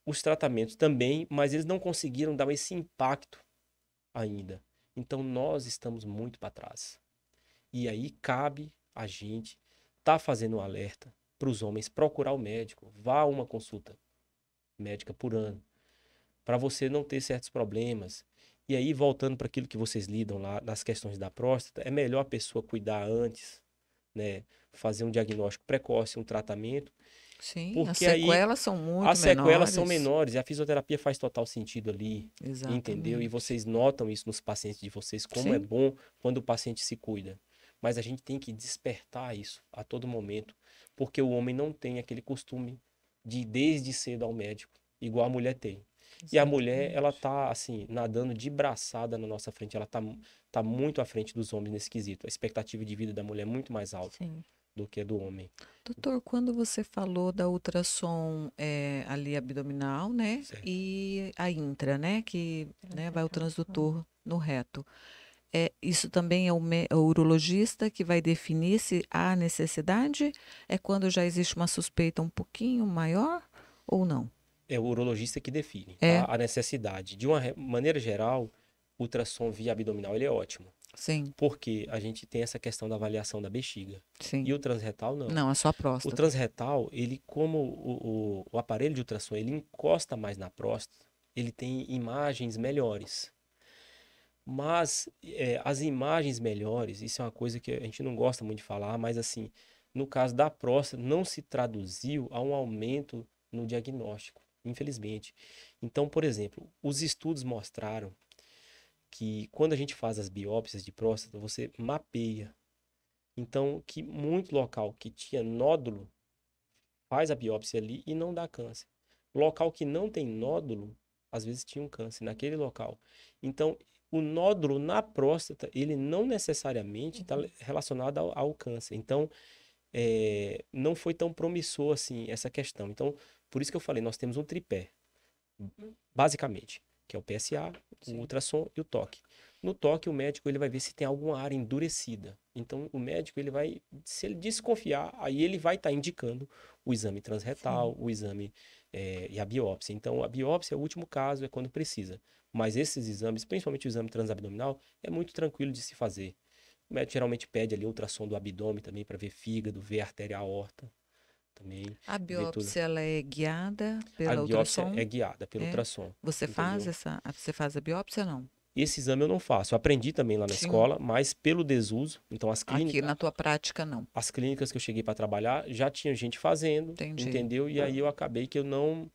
Os tratamentos também, mas eles não conseguiram dar esse impacto ainda. Então, nós estamos muito para trás. E aí cabe a gente tá fazendo um alerta para os homens procurar o médico. Vá a uma consulta médica por ano, para você não ter certos problemas. E aí, voltando para aquilo que vocês lidam lá nas questões da próstata, é melhor a pessoa cuidar antes, né? Fazer um diagnóstico precoce, um tratamento, Sim, as porque aí sequelas são muito as sequelas são menores. menores e a fisioterapia faz total sentido ali, entendeu? E Exatamente. vocês notam isso nos pacientes de vocês, como é Sim. bom quando o paciente se cuida. Mas a gente tem que despertar isso a todo momento, porque o homem não tem aquele costume de ir desde cedo ao médico, igual a mulher tem. E a mulher, ela Exatamente. tá, assim, nadando de braçada na nossa frente, ela tá muito à frente dos homens nesse quesito. A expectativa de vida da mulher é muito mais alta Sim. do que a do homem. Doutor, quando você falou da ultrassom ali abdominal, né? Certo. E a intra, né? Que né, vai o Transretal. transdutor no reto. Isso também é o urologista que vai definir se há necessidade? É quando já existe uma suspeita um pouquinho maior ou não? É o urologista que define, É, tá? A necessidade. De uma maneira geral, o ultrassom via abdominal ele é ótimo, sim, porque a gente tem essa questão da avaliação da bexiga. sim. E o transretal não. Não, é só a O próstata. transretal, ele como o aparelho de ultrassom, ele encosta mais na próstata, ele tem imagens melhores. Mas as imagens melhores, isso é uma coisa que a gente não gosta muito de falar, mas assim, no caso da próstata, não se traduziu a um aumento no diagnóstico, infelizmente. Então, por exemplo, os estudos mostraram que quando a gente faz as biópsias de próstata, você mapeia. Então, que muito local que tinha nódulo, faz a biópsia ali e não dá câncer. Local que não tem nódulo, às vezes tinha um câncer naquele local. Então, o nódulo na próstata, ele não necessariamente está relacionado ao câncer. Então, não foi tão promissor assim essa questão. Então, por isso que eu falei, nós temos um tripé, basicamente, que é o PSA, o Sim. ultrassom e o toque. No toque, o médico ele vai ver se tem alguma área endurecida. Então, o médico ele vai, se ele desconfiar, aí ele vai estar indicando o exame transretal, o exame e a biópsia. Então, a biópsia é o último caso, é quando precisa. Mas esses exames, principalmente o exame transabdominal, é muito tranquilo de se fazer. O médico geralmente pede ali ultrassom do abdômen também para ver fígado, ver artéria aorta também, A ver tudo. biópsia ela é guiada A pela biópsia ultrassom? é guiada pelo É. ultrassom, Você entendeu? faz a biópsia não? Esse exame eu não faço. Eu aprendi também lá na Sim. escola, mas pelo desuso. Então, Aqui na tua prática não. as clínicas que eu cheguei para trabalhar já tinha gente fazendo, Entendi. entendeu? E aí eu acabei que eu não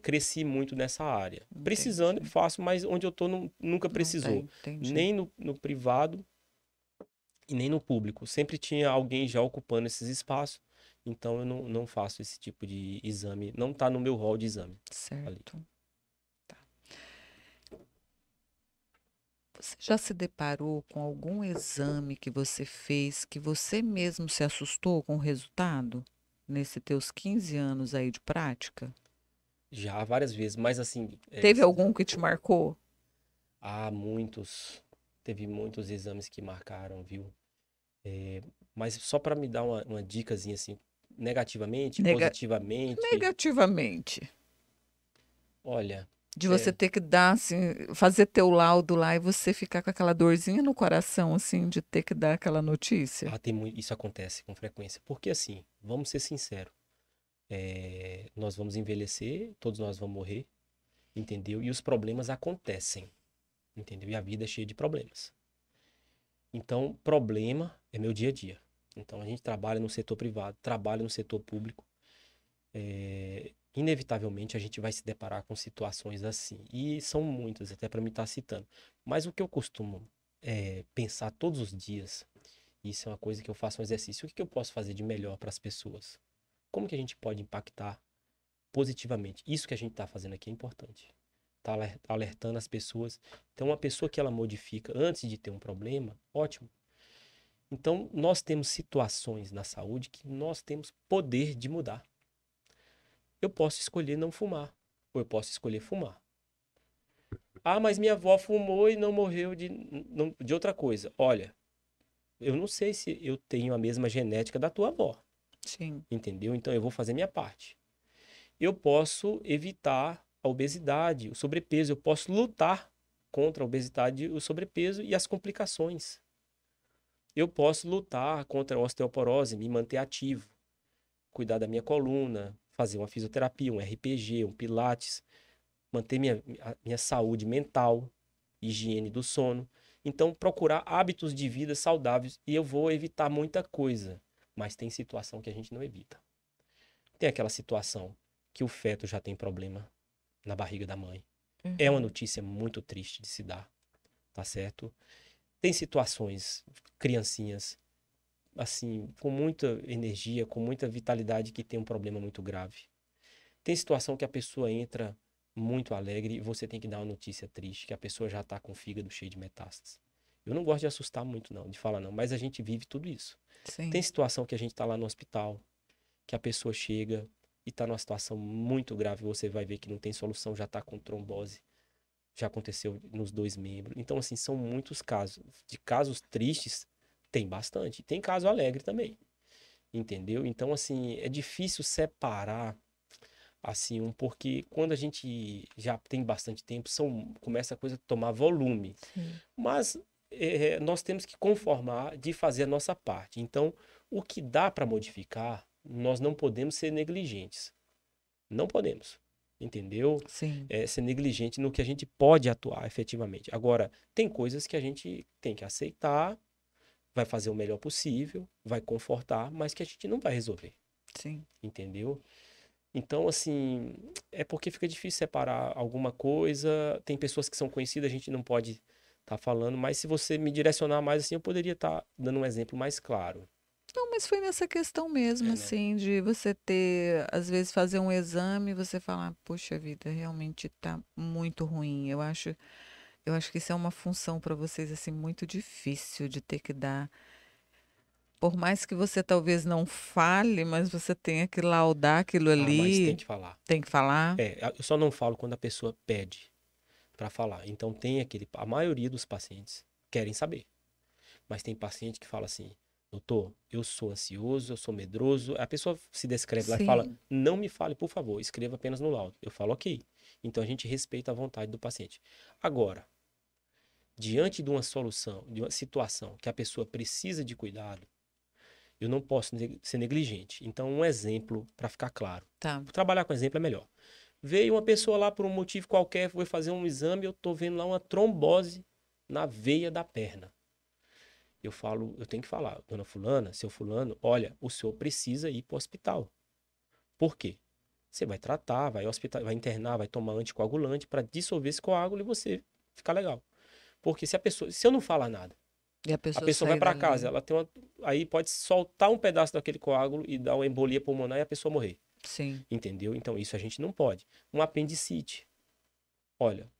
cresci muito nessa área. Precisando, eu Entendi. faço, mas onde eu tô nunca Não precisou. tem, entendi. Nem no privado e nem no público. Sempre tinha alguém já ocupando esses espaços. Então eu não faço esse tipo de exame. Não está no meu rol de exame ali. Certo. Tá. Você já se deparou com algum exame que você fez que você mesmo se assustou com o resultado? nesse teus 15 anos aí de prática? Já várias vezes, mas assim, Teve algum que te marcou? há muitos, teve muitos exames que marcaram, viu? Mas só para me dar uma dicasinha assim, negativamente, Nega- positivamente, Negativamente. olha, De você é, ter que dar, assim, fazer teu laudo lá e você ficar com aquela dorzinha no coração, assim, de ter que dar aquela notícia. tem muito, isso acontece com frequência. Porque assim, vamos ser sinceros, nós vamos envelhecer, todos nós vamos morrer, entendeu? E os problemas acontecem, entendeu? E a vida é cheia de problemas. Então, problema é meu dia a dia. Então, a gente trabalha no setor privado, trabalha no setor público. Inevitavelmente, a gente vai se deparar com situações assim. E são muitas, até para mim estar citando. Mas o que eu costumo pensar todos os dias, isso é uma coisa que eu faço um exercício. O que eu posso fazer de melhor para as pessoas? Como que a gente pode impactar positivamente? Isso que a gente está fazendo aqui é importante. Tá alertando as pessoas. Então, uma pessoa que ela modifica antes de ter um problema, ótimo. Então, nós temos situações na saúde que nós temos poder de mudar. Eu posso escolher não fumar, ou eu posso escolher fumar. Ah, mas minha avó fumou e não morreu de outra coisa. Olha, eu não sei se eu tenho a mesma genética da tua avó, Sim. entendeu? Então, eu vou fazer minha parte. Eu posso evitar a obesidade, o sobrepeso. Eu posso lutar contra a obesidade, o sobrepeso e as complicações. Eu posso lutar contra a osteoporose, me manter ativo, cuidar da minha coluna, fazer uma fisioterapia, um RPG, um pilates, manter minha saúde mental, higiene do sono. Então, procurar hábitos de vida saudáveis e eu vou evitar muita coisa. Mas tem situação que a gente não evita. Tem aquela situação que o feto já tem problema na barriga da mãe. É uma Uhum. notícia muito triste de se dar, tá certo? Tem situações, criancinhas, assim, com muita energia, com muita vitalidade, que tem um problema muito grave. Tem situação que a pessoa entra muito alegre e você tem que dar uma notícia triste, que a pessoa já tá com o fígado cheio de metástases. Eu não gosto de assustar muito, não, de falar não, mas a gente vive tudo isso. Tem Sim. situação que a gente tá lá no hospital, que a pessoa chega e tá numa situação muito grave, você vai ver que não tem solução, já tá com trombose. Já aconteceu nos 2 membros. Então, assim, são muitos casos. De casos tristes, tem bastante. Tem caso alegre também. Entendeu? Então, assim, é difícil separar, assim, porque quando a gente já tem bastante tempo, começa a coisa a tomar volume. Sim. Mas nós temos que conformar de fazer a nossa parte. Então, o que dá para modificar, nós não podemos ser negligentes. Não podemos. Entendeu? Sim. Ser negligente no que a gente pode atuar efetivamente. Agora, tem coisas que a gente tem que aceitar, vai fazer o melhor possível, vai confortar, mas que a gente não vai resolver. Sim. Entendeu? Então, assim, é porque fica difícil separar alguma coisa. Tem pessoas que são conhecidas, a gente não pode estar falando, mas se você me direcionar mais assim, eu poderia estar dando um exemplo mais claro. Não, mas foi nessa questão mesmo, É, né? assim, de você ter, às vezes, fazer um exame e você falar, puxa vida, realmente tá muito ruim. Eu acho que isso é uma função para vocês, assim, muito difícil de ter que dar. Por mais que você talvez não fale, mas você tenha que laudar aquilo Ah, mas tem ali, que falar. tem que falar. Eu só não falo quando a pessoa pede para falar. Então tem a maioria dos pacientes querem saber. Mas tem paciente que fala assim: doutor, eu sou ansioso, eu sou medroso. A pessoa se descreve lá e fala: Sim, não me fale, por favor, escreva apenas no laudo. Eu falo: ok. Então a gente respeita a vontade do paciente. Agora, diante de uma solução, de uma situação que a pessoa precisa de cuidado, eu não posso ser negligente. Então, um exemplo para ficar claro. tá. Trabalhar com exemplo é melhor. Veio uma pessoa lá por um motivo qualquer, foi fazer um exame, eu tô vendo lá uma trombose na veia da perna. Eu falo, eu tenho que falar, dona fulana, seu fulano, olha, o senhor precisa ir para o hospital. Por quê? Você vai tratar, vai hospital, vai internar, vai tomar anticoagulante para dissolver esse coágulo e você ficar legal. Porque se eu não falar nada, E a a pessoa pessoa vai sair para casa, dali. ela tem aí pode soltar um pedaço daquele coágulo e dar uma embolia pulmonar e a pessoa morrer. Sim, Entendeu? Então isso a gente não pode. Um apendicite. Olha,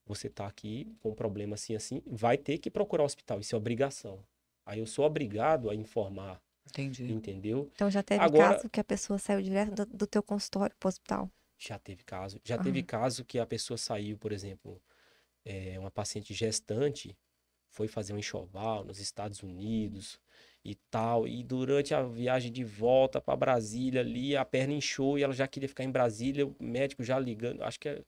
você tá aqui com um problema assim, assim, vai ter que procurar o hospital. Isso é obrigação. Aí eu sou obrigado a informar Entendi. entendeu? Então já teve Agora, caso que a pessoa saiu direto do teu consultório pro hospital? já teve caso que a pessoa saiu, por exemplo, uma paciente gestante foi fazer um enxoval nos Estados Unidos e tal, e durante a viagem de volta para Brasília ali, a perna inchou e ela já queria ficar em Brasília, o médico já ligando, acho que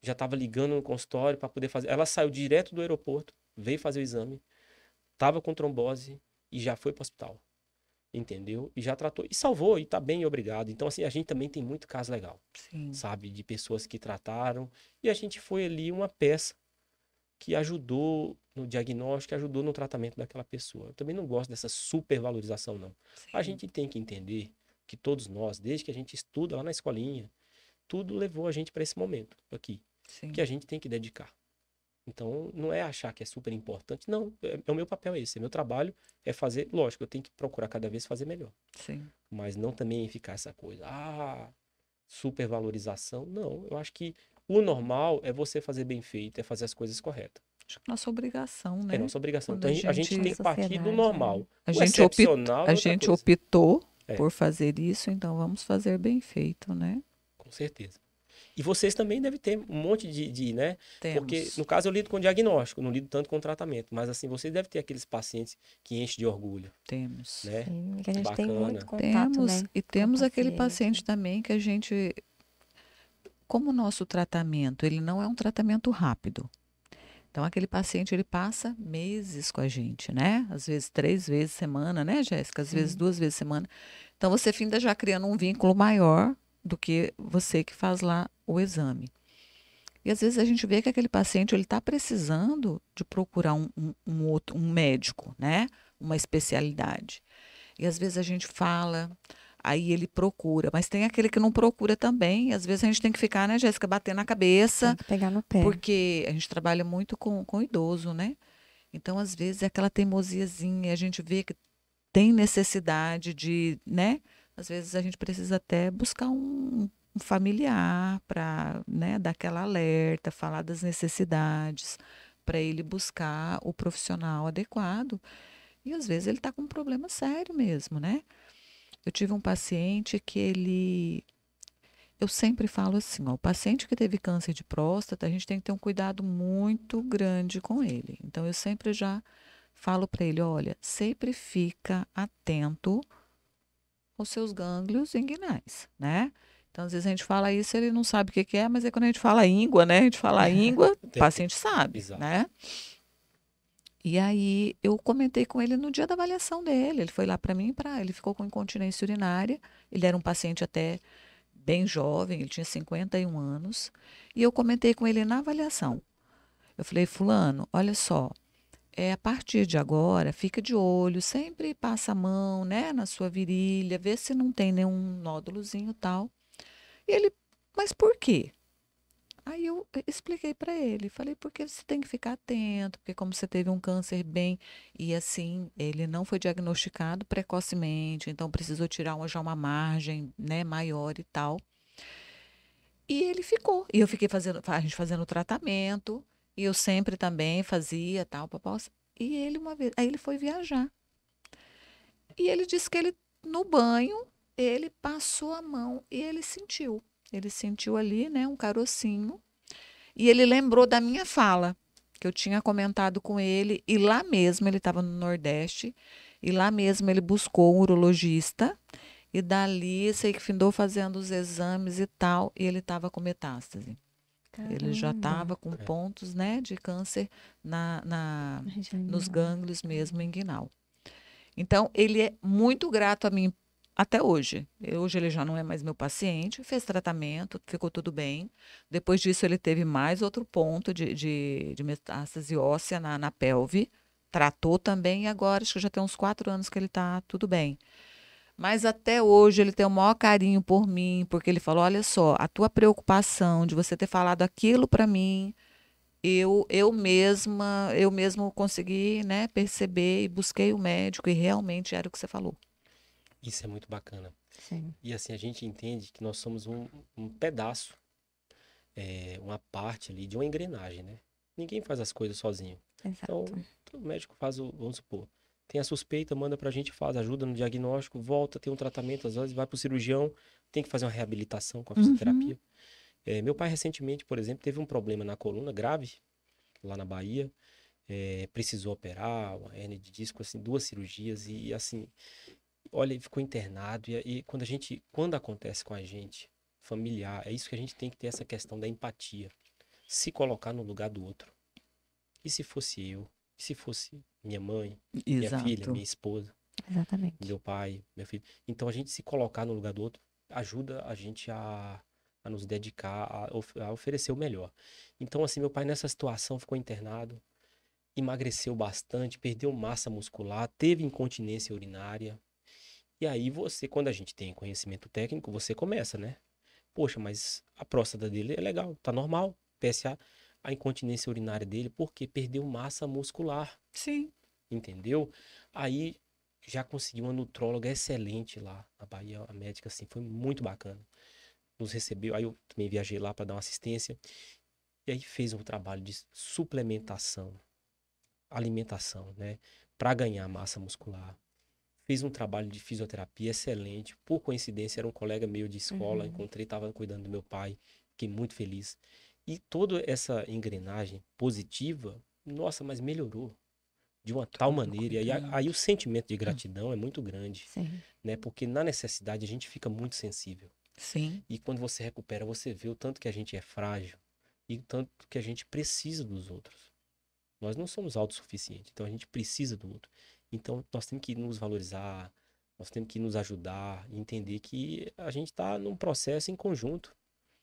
já estava ligando no consultório para poder fazer. Ela saiu direto do aeroporto, veio fazer o exame, estava com trombose e já foi para o hospital. Entendeu? E já tratou, e salvou, e tá bem, obrigado. Então, assim, a gente também tem muito caso legal, Sim. sabe? De pessoas que trataram, e a gente foi ali uma peça que ajudou no diagnóstico, ajudou no tratamento daquela pessoa. Eu também não gosto dessa supervalorização, não. A Sim. gente tem que entender que todos nós, desde que a gente estuda lá na escolinha, tudo levou a gente para esse momento aqui, Sim. que a gente tem que dedicar. Então, não é achar que é super importante, não. O meu papel é esse, é meu trabalho, é fazer, lógico, eu tenho que procurar cada vez fazer melhor. Sim. Mas não também ficar essa coisa, supervalorização. Não, eu acho que o normal é você fazer bem feito, é fazer as coisas corretas. Acho que nossa obrigação, É né? nossa obrigação. Quando Então a gente tem que partir do sociedade, normal. a O gente optou, excepcional é a outra gente coisa. optou É. por fazer isso, então vamos fazer bem feito, né? Com certeza. E vocês também devem ter um monte né? Porque, Temos. no caso, eu lido com diagnóstico, não lido tanto com tratamento. Mas, assim, vocês devem ter aqueles pacientes que enchem de orgulho, Temos. né? Sim, que a gente tem Bacana. muito contato, Temos, né? e com o temos aquele paciente também que a gente, como o nosso tratamento, ele não é um tratamento rápido. Então, aquele paciente, ele passa meses com a gente, né? Às vezes 3 vezes semana, né, Jéssica? Às vezes Sim. 2 vezes semana. Então, você finda já criando um vínculo maior do que você que faz lá o exame. E às vezes a gente vê que aquele paciente ele está precisando de procurar um médico, né? Uma especialidade. E às vezes a gente fala, aí ele procura, mas tem aquele que não procura também. E às vezes a gente tem que ficar, né, Jéssica, batendo na Tem cabeça, que pegar no pé. porque a gente trabalha muito com idoso, né? Então, às vezes, é aquela teimosiazinha, a gente vê que tem necessidade de, né? Às vezes a gente precisa até buscar um familiar para, né, dar aquela alerta, falar das necessidades, para ele buscar o profissional adequado. E às vezes ele está com um problema sério mesmo, né? Eu tive um paciente que eu sempre falo assim, ó, o paciente que teve câncer de próstata, a gente tem que ter um cuidado muito grande com ele. Então eu sempre já falo para ele, olha, sempre fica atento aos seus gânglios inguinais, né? Então, às vezes a gente fala isso, ele não sabe o que que é, mas é quando a gente fala íngua, né? A gente fala íngua, o paciente sabe, Exato. né? E aí eu comentei com ele no dia da avaliação dele. Ele foi lá para mim, ele ficou com incontinência urinária. Ele era um paciente até bem jovem, ele tinha 51 anos. E eu comentei com ele na avaliação. Eu falei, fulano, olha só, a partir de agora, fica de olho, sempre passa a mão, né, na sua virilha, vê se não tem nenhum nódulozinho e tal. E ele, mas por quê? Aí eu expliquei para ele, falei, porque você tem que ficar atento, porque como você teve um câncer bem, e assim, ele não foi diagnosticado precocemente, então precisou tirar já uma margem, né, maior e tal. E ele ficou. E eu fiquei fazendo, a gente fazendo o tratamento, e eu sempre também fazia tal, papai. E ele uma vez, aí ele foi viajar. E ele disse que ele, no banho, ele passou a mão e ele sentiu. Ele sentiu ali, né, um carocinho. E ele lembrou da minha fala, que eu tinha comentado com ele, e lá mesmo, ele estava no Nordeste, e lá mesmo ele buscou um urologista, e dali sei que findou fazendo os exames e tal, e ele estava com metástase. Ele já Caramba. estava com pontos, né, de câncer Região nos inguinal. gânglios mesmo inguinal. Então, ele é muito grato a mim até hoje. Hoje ele já não é mais meu paciente, fez tratamento, ficou tudo bem. Depois disso, ele teve mais outro ponto de metástase óssea na pelve. Tratou também e agora, acho que já tem uns 4 anos que ele está tudo bem. Mas até hoje ele tem o maior carinho por mim, porque ele falou: olha só, a tua preocupação de você ter falado aquilo para mim, eu mesmo consegui, né, perceber e busquei o médico e realmente era o que você falou. Isso é muito bacana. Sim. E assim, a gente entende que nós somos um pedaço, uma parte ali de uma engrenagem, né? Ninguém faz as coisas sozinho. Exato. Então, o médico faz vamos supor, Tem a suspeita, manda pra gente, faz, ajuda no diagnóstico, volta, tem um tratamento, às vezes vai pro cirurgião, tem que fazer uma reabilitação com a fisioterapia. Meu pai recentemente, por exemplo, teve um problema na coluna grave, lá na Bahia, precisou operar, uma hérnia de disco, assim, 2 cirurgias e assim, olha, ele ficou internado e quando acontece com a gente, familiar, é isso que a gente tem que ter essa questão da empatia, se colocar no lugar do outro. E se fosse eu? E se fosse minha mãe, minha filha, Exato. minha esposa, Exatamente. meu pai, meu filho? Então a gente se colocar no lugar do outro ajuda a gente a nos dedicar, a oferecer o melhor. Então, assim, meu pai nessa situação ficou internado, emagreceu bastante, perdeu massa muscular, teve incontinência urinária. E aí quando a gente tem conhecimento técnico, você começa, né? Poxa, mas a próstata dele é legal, tá normal, PSA. A incontinência urinária dele, porque perdeu massa muscular, Sim. entendeu? Aí já consegui uma nutróloga excelente lá na Bahia, a médica, assim, foi muito bacana. Nos recebeu, aí eu também viajei lá para dar uma assistência, e aí fez um trabalho de suplementação, alimentação, né? Para ganhar massa muscular. Fez um trabalho de fisioterapia excelente. Por coincidência, era um colega meu de escola. Encontrei, estava cuidando do meu pai. Fiquei muito feliz. E toda essa engrenagem positiva, nossa, mas melhorou de uma tal Tudo maneira. E cuidando. aí o sentimento de gratidão é muito grande, Sim. né? Porque na necessidade a gente fica muito sensível. Sim. E quando você recupera, você vê o tanto que a gente é frágil e o tanto que a gente precisa dos outros. Nós não somos autossuficientes, então a gente precisa do outro. Então nós temos que nos valorizar, nós temos que nos ajudar, e entender que a gente está num processo em conjunto,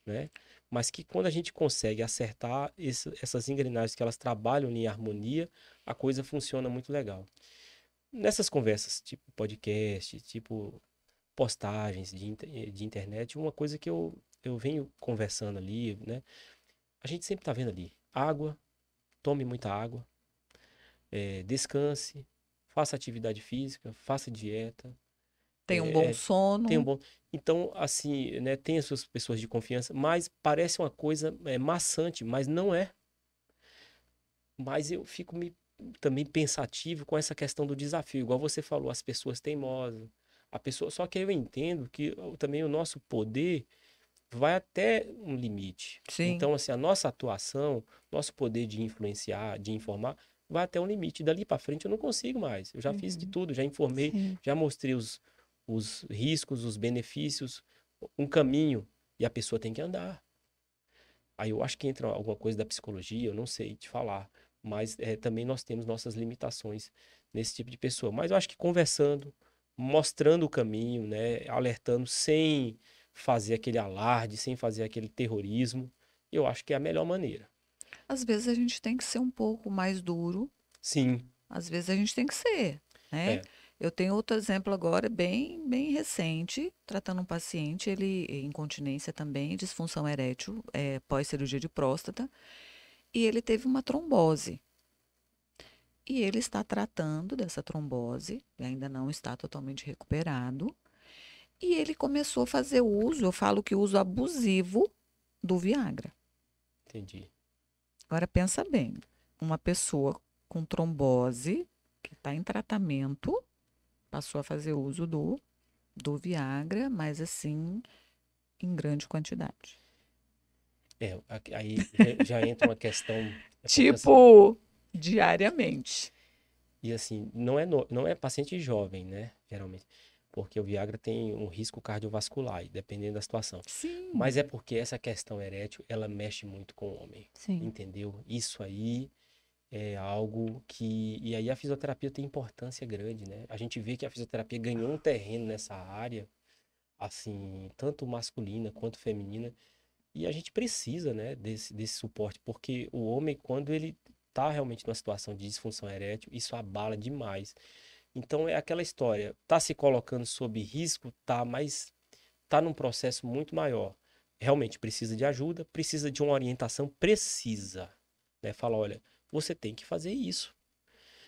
né? Mas que quando a gente consegue acertar essas engrenagens que elas trabalham em harmonia, a coisa funciona muito legal. Nessas conversas, tipo podcast, tipo postagens de internet, uma coisa que eu venho conversando ali, né? A gente sempre está vendo ali, água, tome muita água, descanse, faça atividade física, faça dieta, Tem um bom tenha um sono. bom. Então, assim, né, tem as suas pessoas de confiança, mas parece uma coisa maçante, mas não é. Mas eu fico também pensativo com essa questão do desafio, igual você falou, as pessoas teimosas, a pessoa. Só que eu entendo que também o nosso poder vai até um limite. Sim. Então, assim, a nossa atuação, nosso poder de influenciar, de informar, vai até um limite. Dali para frente eu não consigo mais. Eu já fiz de tudo, já informei, Sim. já mostrei os riscos, os benefícios, um caminho, e a pessoa tem que andar. Aí eu acho que entra alguma coisa da psicologia, eu não sei te falar, mas também nós temos nossas limitações nesse tipo de pessoa. Mas eu acho que conversando, mostrando o caminho, né, alertando sem fazer aquele alarde, sem fazer aquele terrorismo, eu acho que é a melhor maneira. Às vezes a gente tem que ser um pouco mais duro, Sim, às vezes a gente tem que ser, né? é, Eu tenho outro exemplo agora, bem recente, tratando um paciente, ele incontinência também, disfunção erétil, pós-cirurgia de próstata, e ele teve uma trombose. E ele está tratando dessa trombose, ainda não está totalmente recuperado, e ele começou a fazer uso, eu falo que uso abusivo do Viagra. entendi. Agora pensa bem, uma pessoa com trombose, que está em tratamento, passou a fazer uso do Viagra, mas assim, em grande quantidade. Aí já entra uma questão, porque assim, Tipo, diariamente. e assim, não é paciente jovem, né, geralmente, porque o Viagra tem um risco cardiovascular, e dependendo da situação. Mas Sim, é porque essa questão erétil, ela mexe muito com o homem, Sim. entendeu? Isso aí é algo que... E aí a fisioterapia tem importância grande, né? A gente vê que a fisioterapia ganhou um terreno nessa área, assim, tanto masculina quanto feminina, e a gente precisa, né, desse suporte, porque o homem, quando ele tá realmente numa situação de disfunção erétil, isso abala demais. Então é aquela história, tá se colocando sob risco, tá, mas tá num processo muito maior. Realmente precisa de ajuda, precisa de uma orientação, precisa, né? Fala, olha, você tem que fazer isso.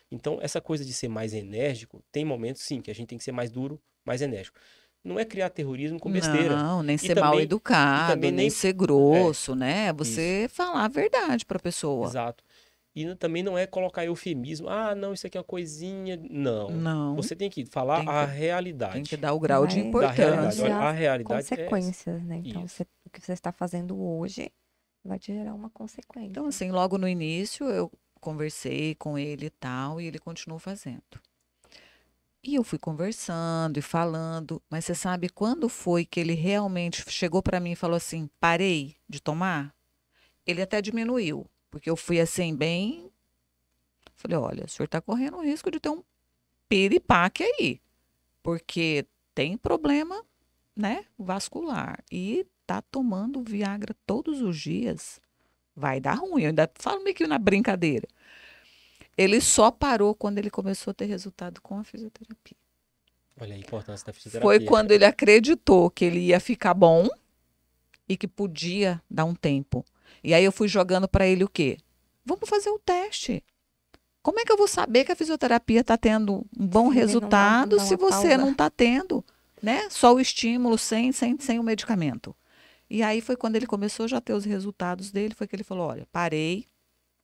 Então, essa coisa de ser mais enérgico, tem momentos sim que a gente tem que ser mais duro, mais enérgico. Não é criar terrorismo com besteira. não, nem E ser mal também, e educado, também nem nem. ser É, grosso, né? isso. Você falar a verdade para a pessoa. Exato. E também não é colocar eufemismo. Ah, não, isso aqui é uma coisinha. Não. Não, Você tem que falar tem a que, tem que realidade. dar o grau de Vai Da realidade. importância. Olha, gerar a realidade é essa. consequências, né? Então, Isso. o que você está fazendo hoje vai te gerar uma consequência. Então, assim, logo no início eu conversei com ele e tal, e ele continuou fazendo. E eu fui conversando e falando, mas você sabe quando foi que ele realmente chegou para mim e falou assim: parei de tomar? Ele até diminuiu, porque eu fui assim, bem. Falei: olha, o senhor está correndo o risco de ter um piripaque aí, porque tem problema, né, vascular. E tá tomando Viagra todos os dias. Vai dar ruim. Eu ainda falo meio que na brincadeira. Ele só parou quando ele começou a ter resultado com a fisioterapia. Olha a importância da Foi fisioterapia. quando ele acreditou que ele ia ficar bom e que podia dar um tempo. E aí eu fui jogando para ele o quê? Vamos fazer o teste. Como é que eu vou saber que a fisioterapia está tendo um bom Se ele não dá resultado se uma você pausa. não está tendo, né? Só o estímulo sem o medicamento. E aí foi quando ele começou já a ter os resultados dele, foi que ele falou: olha, parei,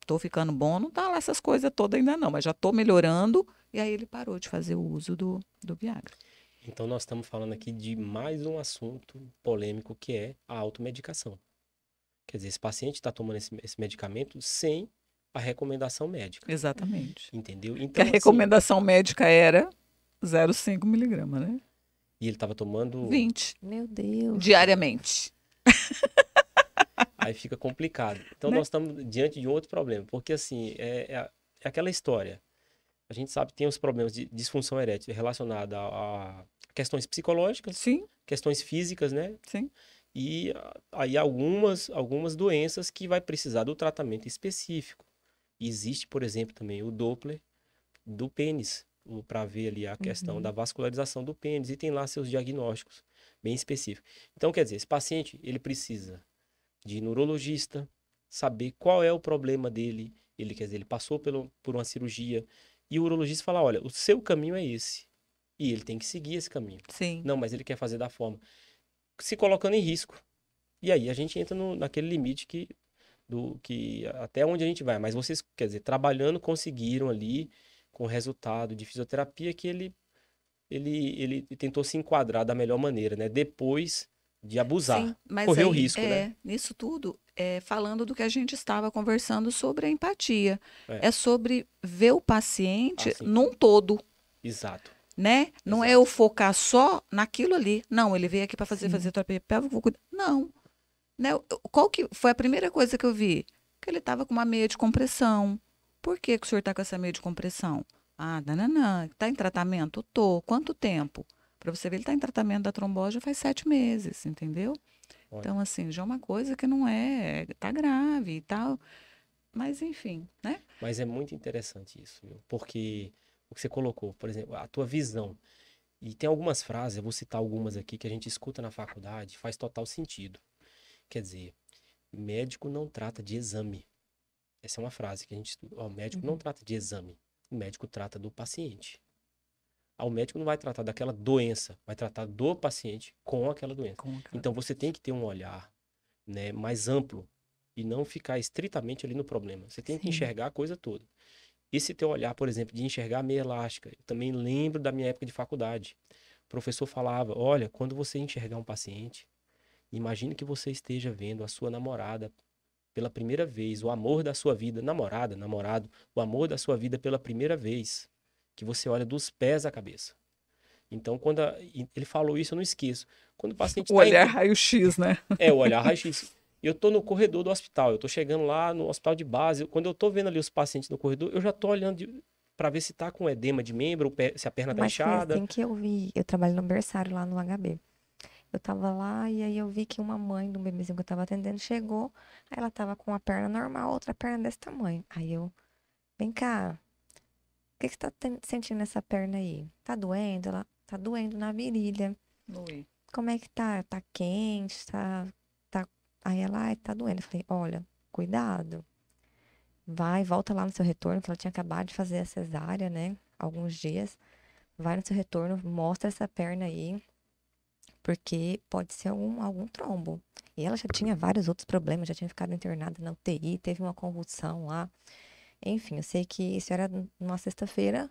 estou ficando bom, não tá lá essas coisas todas ainda não, mas já estou melhorando. E aí ele parou de fazer o uso do Viagra. Então, nós estamos falando aqui de mais um assunto polêmico que é a automedicação. Quer dizer, esse paciente está tomando esse medicamento sem a recomendação médica. Exatamente. Entendeu? Que a Então, assim, recomendação médica era 0,5 miligramas, né? e ele estava tomando. 20 Meu Deus. diariamente. Aí fica complicado. Então, Né? nós estamos diante de um outro problema. Porque, assim, é aquela história. A gente sabe que tem os problemas de disfunção erétil relacionada a questões psicológicas, Sim, questões físicas, né? sim. E aí algumas doenças que vai precisar do tratamento específico. Existe, por exemplo, também o Doppler do pênis, para ver ali a questão da vascularização do pênis, e tem lá seus diagnósticos bem específicos. Então, quer dizer, esse paciente, ele precisa de neurologista, saber qual é o problema dele, ele, quer dizer, ele passou por uma cirurgia, e o urologista fala: olha, o seu caminho é esse, e ele tem que seguir esse caminho. Sim. Não, mas ele quer fazer da forma, se colocando em risco. E aí a gente entra naquele limite que até onde a gente vai. Mas vocês, quer dizer, trabalhando, conseguiram ali, com o resultado de fisioterapia, que ele tentou se enquadrar da melhor maneira, né? Depois de abusar. Sim, mas Correu o aí, risco, né? nisso tudo, falando do que a gente estava conversando sobre a empatia. É, É sobre ver o paciente assim, num todo, exato, né? Não é exato. eu focar só naquilo ali. Não, ele veio aqui para fazer Sim. terapia pélvica, vou cuidar. Não. Né? Qual que foi a primeira coisa que eu vi? Que ele estava com uma meia de compressão. Por que, que o senhor está com essa meia de compressão? Ah, não. Está em tratamento? Tô. Quanto tempo? Para você ver, ele está em tratamento da trombose já faz 7 meses, entendeu? Olha, Então, assim, já é uma coisa que não tá grave e tal. Mas, enfim, né? mas é muito interessante isso, viu? Porque o que você colocou, por exemplo, a tua visão. E tem algumas frases, eu vou citar algumas aqui que a gente escuta na faculdade, faz total sentido. Quer dizer, médico não trata de exame. Essa é uma frase que a gente estuda. Ó, o médico não trata de exame. O médico trata do paciente. O médico não vai tratar daquela doença, vai tratar do paciente com aquela doença. Com aquela Então você tem que ter um olhar, né, mais amplo e não ficar estritamente ali no problema. Você tem que Sim. enxergar a coisa toda. Esse teu olhar, por exemplo, de enxergar a meia elástica, eu também lembro da minha época de faculdade. O professor falava: olha, quando você enxergar um paciente, imagine que você esteja vendo a sua namorada pela primeira vez, o amor da sua vida, namorada, namorado, o amor da sua vida pela primeira vez, que você olha dos pés à cabeça. Então, ele falou isso, eu não esqueço. Quando o paciente O está olhar raio-x, né? o olhar raio-x. Eu estou no corredor do hospital, eu estou chegando lá no hospital de base. Quando eu estou vendo ali os pacientes no corredor, eu já estou olhando para ver se está com edema de membro, se a perna está Mas foi inchada. assim que eu vi. Eu trabalho no berçário lá no HB. Eu tava lá e aí eu vi que uma mãe do bebezinho que eu tava atendendo chegou. Aí ela tava com uma perna normal, outra perna desse tamanho. Aí eu, vem cá, o que que você tá sentindo nessa perna aí? Tá doendo? Ela, tá doendo na virilha. Oi. Como é que tá? Tá quente? Tá... Aí ela, ai, tá doendo. Eu falei, olha, cuidado. Vai, volta lá no seu retorno, que ela tinha acabado de fazer a cesárea, né? Alguns dias. Vai no seu retorno, mostra essa perna aí, porque pode ser algum trombo. E ela já tinha vários outros problemas, já tinha ficado internada na UTI, teve uma convulsão lá. Enfim, eu sei que isso era numa sexta-feira.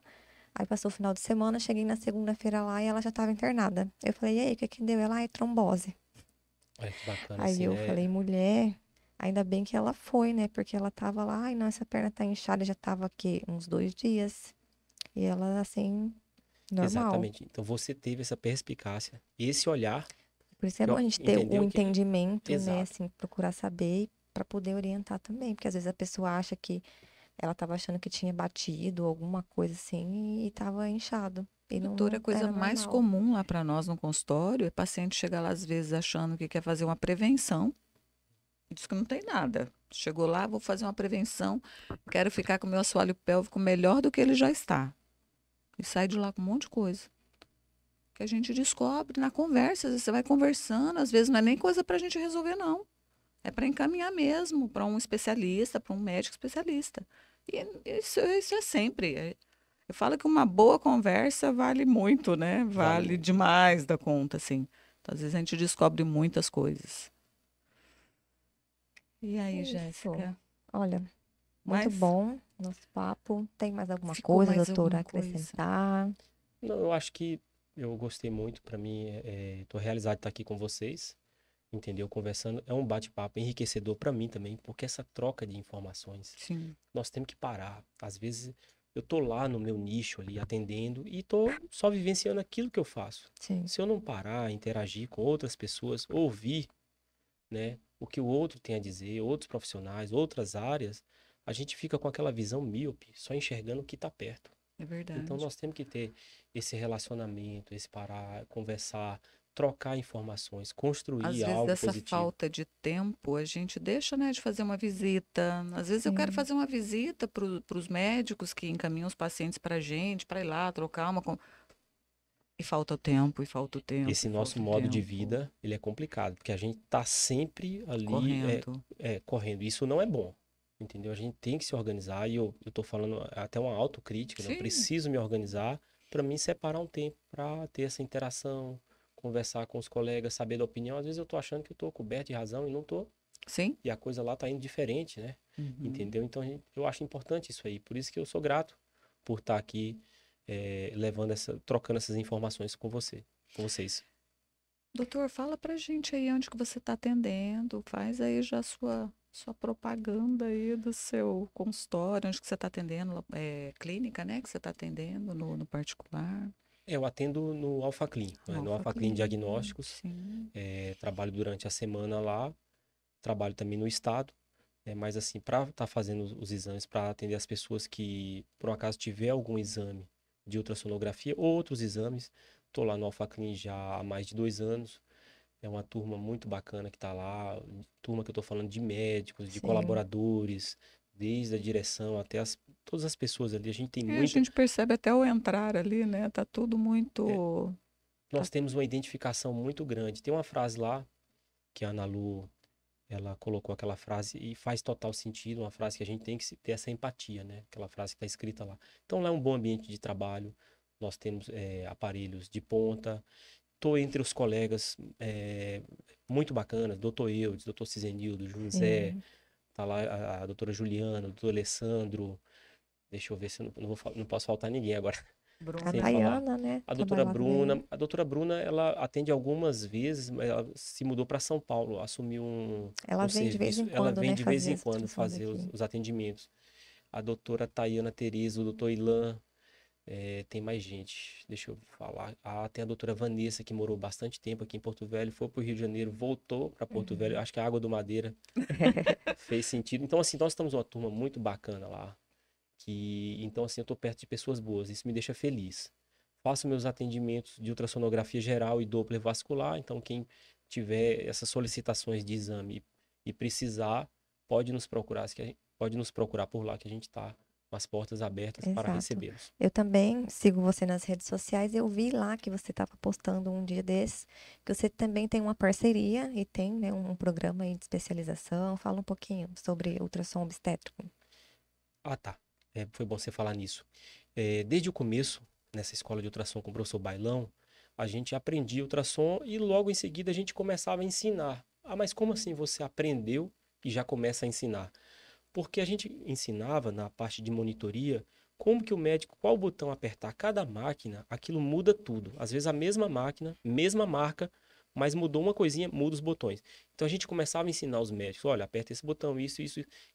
Aí passou o final de semana, cheguei na segunda-feira lá e ela já estava internada. Eu falei, e aí, o que que deu? Ela, ai, trombose. Olha que bacana, Aí assim, eu né? falei, mulher, ainda bem que ela foi, né? Porque ela tava lá, ai, não, essa perna tá inchada, já tava aqui uns 2 dias. E ela, assim, normal. Exatamente. Então você teve essa perspicácia, esse olhar, Por isso é bom a gente ter o entendeu que... entendimento, né? Exato. Assim, procurar saber para poder orientar também. Porque às vezes a pessoa acha que ela tava achando que tinha batido alguma coisa assim e tava inchado. E não, Doutora, a não coisa era mais normal. comum lá para nós no consultório é paciente chegar lá às vezes achando que quer fazer uma prevenção e diz que não tem nada. Chegou lá, vou fazer uma prevenção, quero ficar com o meu assoalho pélvico melhor do que ele já está. E sai de lá com um monte de coisa. Que a gente descobre na conversa. Às vezes você vai conversando, às vezes não é nem coisa para a gente resolver, não. É para encaminhar mesmo para um especialista, para um médico especialista. E isso é sempre. Eu falo que uma boa conversa vale muito, né? Vale Vale muito. demais da conta, assim. Então, às vezes a gente descobre muitas coisas. E aí, Isso. Jéssica? Olha, muito Mas bom nosso papo. Tem mais alguma ficou coisa, mais doutora, alguma a coisa? acrescentar? Não, eu acho que eu gostei muito, para mim, tô realizado de estar aqui com vocês, entendeu? Conversando, é um bate-papo enriquecedor para mim também, porque essa troca de informações, Sim. nós temos que parar. Às vezes eu tô lá no meu nicho ali atendendo e tô só vivenciando aquilo que eu faço. Sim, Se eu não parar, interagir com outras pessoas, ouvir, né, o que o outro tem a dizer, outros profissionais, outras áreas, a gente fica com aquela visão míope, só enxergando o que está perto. É Então verdade. nós temos que ter esse relacionamento, esse parar, conversar, trocar informações, Às construir vezes, algo essa positivo. falta de tempo, a gente deixa, né, de fazer uma visita. Às vezes, eu quero sim. fazer uma visita para os médicos que encaminham os pacientes para a gente, para ir lá trocar uma. E falta o tempo, e falta o tempo, Esse e nosso falta o modo de tempo. vida, ele é complicado, porque a gente tá sempre ali Correndo. correndo. Isso não é bom, entendeu? A gente tem que se organizar e eu tô falando até uma autocrítica, né? Eu Sim, preciso me organizar para mim separar um tempo para ter essa interação, conversar com os colegas, saber da opinião. Às vezes eu tô achando que eu tô coberto de razão e não tô, sim. e a coisa lá tá indo diferente, né? Uhum. Entendeu? Então eu acho importante isso aí. Por isso que eu sou grato por estar aqui levando trocando essas informações com com vocês. Doutor, fala pra gente aí onde que você está atendendo. Faz aí já a sua propaganda aí do seu consultório, onde que você está atendendo. É, clínica, né? Que você está atendendo no particular. Eu atendo no Alpha Clean, né? No No Alpha Alpha Clean Clínica. Diagnósticos. Sim. Trabalho durante a semana lá, trabalho também no estado, né? Mas assim, para estar fazendo os exames, para atender as pessoas que por um acaso tiver algum exame de ultrassonografia ou outros exames, estou lá no Alpha Clean já há mais de 2 anos. É uma turma muito bacana que está lá, turma que eu estou falando de médicos, de Sim. colaboradores, desde a direção até todas as pessoas ali. A gente tem É, a muita. gente percebe até o entrar ali, né? Tá tudo é, muito. Tá... Nós temos uma identificação muito grande. Tem uma frase lá que a Ana Lu, ela colocou aquela frase e faz total sentido, uma frase que a gente tem que ter essa empatia, né? Aquela frase que está escrita lá. Então lá é um bom ambiente de trabalho, nós temos aparelhos de ponta, estou entre os colegas muito bacanas, doutor Eudes, doutor Cizenildo, José, Sim. tá lá a doutora Juliana, o doutor Alessandro, deixa eu ver se eu não posso faltar ninguém agora, A sem Bruna. falar. Dayana, né? A doutora Trabalha lá também. Bruna, ela atende algumas vezes, mas ela se mudou para São Paulo, assumiu Ela um vem de vez em serviço, ela quando, vem né? de vez Fazer em as quando ultrassons fazer aqui. os atendimentos. A doutora Tayana Tereza, o doutor Ilan, tem mais gente, deixa eu falar. Tem a doutora Vanessa, que morou bastante tempo aqui em Porto Velho, foi para o Rio de Janeiro, voltou para Porto Velho, Uhum. acho que a Água do Madeira fez sentido. Então, assim, nós estamos uma turma muito bacana lá, então, assim, eu estou perto de pessoas boas, isso me deixa feliz. Faço meus atendimentos de ultrassonografia geral e Doppler vascular, então quem tiver essas solicitações de exame e precisar, pode nos procurar por lá que a gente está com as portas abertas para Exato. recebê-los. Eu também sigo você nas redes sociais. Eu vi lá que você estava postando um dia desses, que você também tem uma parceria e tem, né, um programa aí de especialização. Fala um pouquinho sobre ultrassom obstétrico. Ah, tá. Foi bom você falar nisso. Desde o começo, nessa escola de ultrassom com o professor Bailão, a gente aprendia ultrassom e logo em seguida a gente começava a ensinar. Ah, mas como assim você aprendeu e já começa a ensinar? Porque a gente ensinava na parte de monitoria como que o médico, qual botão apertar cada máquina, aquilo muda tudo. Às vezes a mesma máquina, mesma marca, mas mudou uma coisinha, muda os botões. Então a gente começava a ensinar os médicos, olha, aperta esse botão, isso.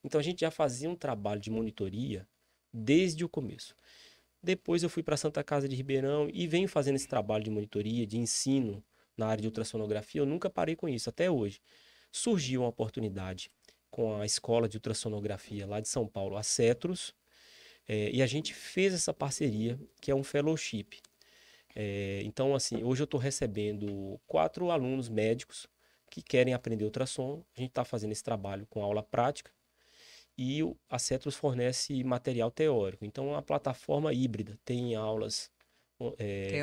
Então a gente já fazia um trabalho de monitoria desde o começo. Depois eu fui para a Santa Casa de Ribeirão e venho fazendo esse trabalho de monitoria, de ensino na área de ultrassonografia. Eu nunca parei com isso, até hoje. Surgiu uma oportunidade com a escola de ultrassonografia lá de São Paulo, a Cetros, e a gente fez essa parceria, que é um fellowship. Então, assim, hoje eu estou recebendo 4 alunos médicos que querem aprender ultrassom. A gente está fazendo esse trabalho com aula prática e a Cetros fornece material teórico. Então, é uma plataforma híbrida. Tem aulas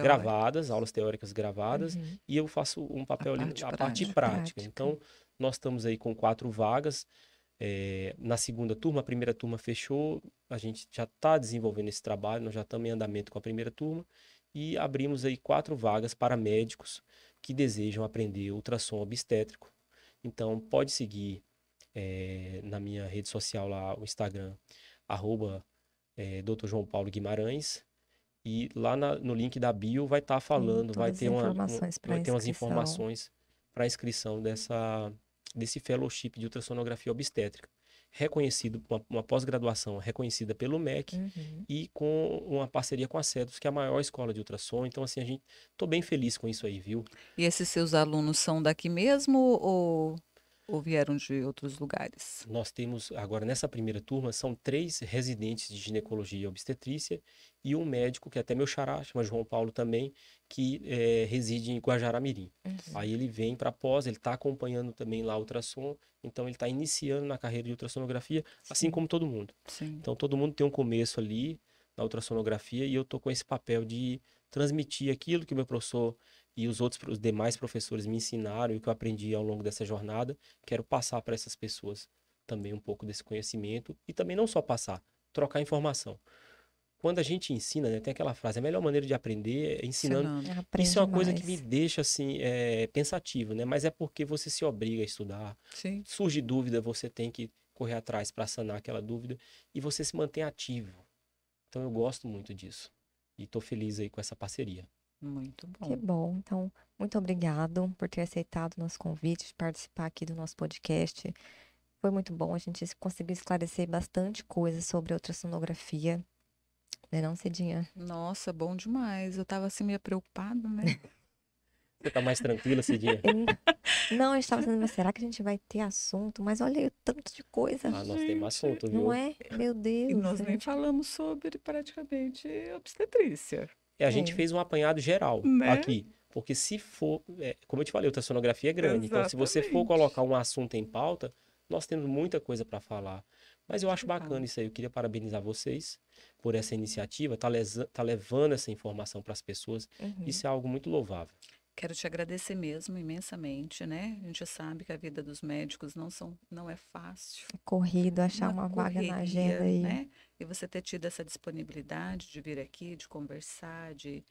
gravadas, aulas teóricas gravadas, e eu faço um papel ali, a parte prática. Então, nós estamos aí com 4 vagas. Na segunda turma, a primeira turma fechou, a gente já está desenvolvendo esse trabalho, nós já estamos em andamento com a primeira turma e abrimos aí 4 vagas para médicos que desejam aprender ultrassom obstétrico. Então, pode seguir na minha rede social lá, o Instagram, @Dr. João Paulo Guimarães, e lá no link da bio vai estar falando, vai ter umas informações para inscrição desse fellowship de ultrassonografia obstétrica, reconhecido, uma pós-graduação reconhecida pelo MEC e com uma parceria com a Cetros, que é a maior escola de ultrassom. Então, assim, tô bem feliz com isso aí, viu? E esses seus alunos são daqui mesmo ou vieram de outros lugares? Nós temos, agora nessa primeira turma, são 3 residentes de ginecologia e obstetrícia e um médico, que é até meu xará, chama João Paulo também, que reside em Guajará-Mirim. Aí ele vem para pós, ele está acompanhando também lá o ultrassom, então ele está iniciando na carreira de ultrassonografia, assim como todo mundo. Sim. Então todo mundo tem um começo ali na ultrassonografia e eu tô com esse papel de transmitir aquilo que o meu professor e os demais professores me ensinaram e que eu aprendi ao longo dessa jornada. Quero passar para essas pessoas também um pouco desse conhecimento e também não só passar, trocar informação. Quando a gente ensina, né, tem aquela frase, a melhor maneira de aprender é ensinando. Isso é uma coisa que me deixa assim, pensativo, né? Mas é porque você se obriga a estudar. Sim. Surge dúvida, você tem que correr atrás para sanar aquela dúvida e você se mantém ativo. Então eu gosto muito disso e estou feliz aí com essa parceria. Muito bom. Que bom. Então, muito obrigado por ter aceitado o nosso convite de participar aqui do nosso podcast. Foi muito bom, a gente conseguiu esclarecer bastante coisa sobre a ultrassonografia. Né não, Cidinha? Nossa, bom demais. Eu tava assim meio preocupada, né? Você tá mais tranquila, Cidinha? Não, a gente tava pensando, mas será que a gente vai ter assunto? Mas olha aí o tanto de coisa. Ah, nós temos assunto, viu? Não é? Meu Deus. E nós nem falamos sobre praticamente obstetrícia. A gente fez um apanhado geral aqui. Porque se for, como eu te falei, a ultrassonografia é grande. Então, se você for colocar um assunto em pauta, nós temos muita coisa para falar. Mas eu acho bacana isso aí. Eu queria parabenizar vocês por essa iniciativa, tá levando essa informação para as pessoas. Isso é algo muito louvável. Quero te agradecer mesmo imensamente, né? A gente sabe que a vida dos médicos não é fácil. É corrido, achar uma vaga na agenda aí. Né? E você ter tido essa disponibilidade de vir aqui, de conversar, de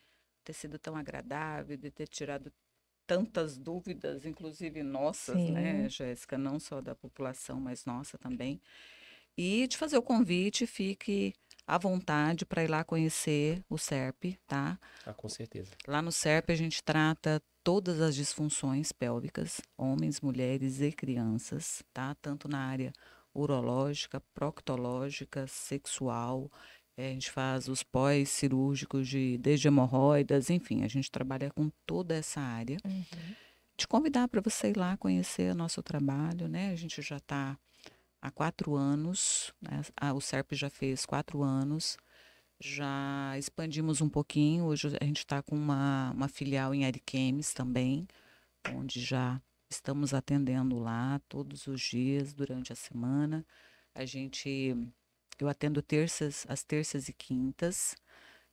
ter sido tão agradável, de ter tirado tantas dúvidas, inclusive nossas, né, Jéssica? Não só da população, mas nossa também. E de fazer o convite, fique à vontade para ir lá conhecer o SERP, tá? Ah, com certeza. Lá no SERP a gente trata todas as disfunções pélvicas, homens, mulheres e crianças, tá? Tanto na área urológica, proctológica, sexual. A gente faz os pós-cirúrgicos desde hemorroidas, enfim, a gente trabalha com toda essa área. Te convidar para você ir lá conhecer o nosso trabalho, né? A gente já está há 4 anos, né? O SERP já fez 4 anos, já expandimos um pouquinho, hoje a gente está com uma filial em Ariquemes também, onde já estamos atendendo lá todos os dias, durante a semana. Eu atendo às terças e quintas.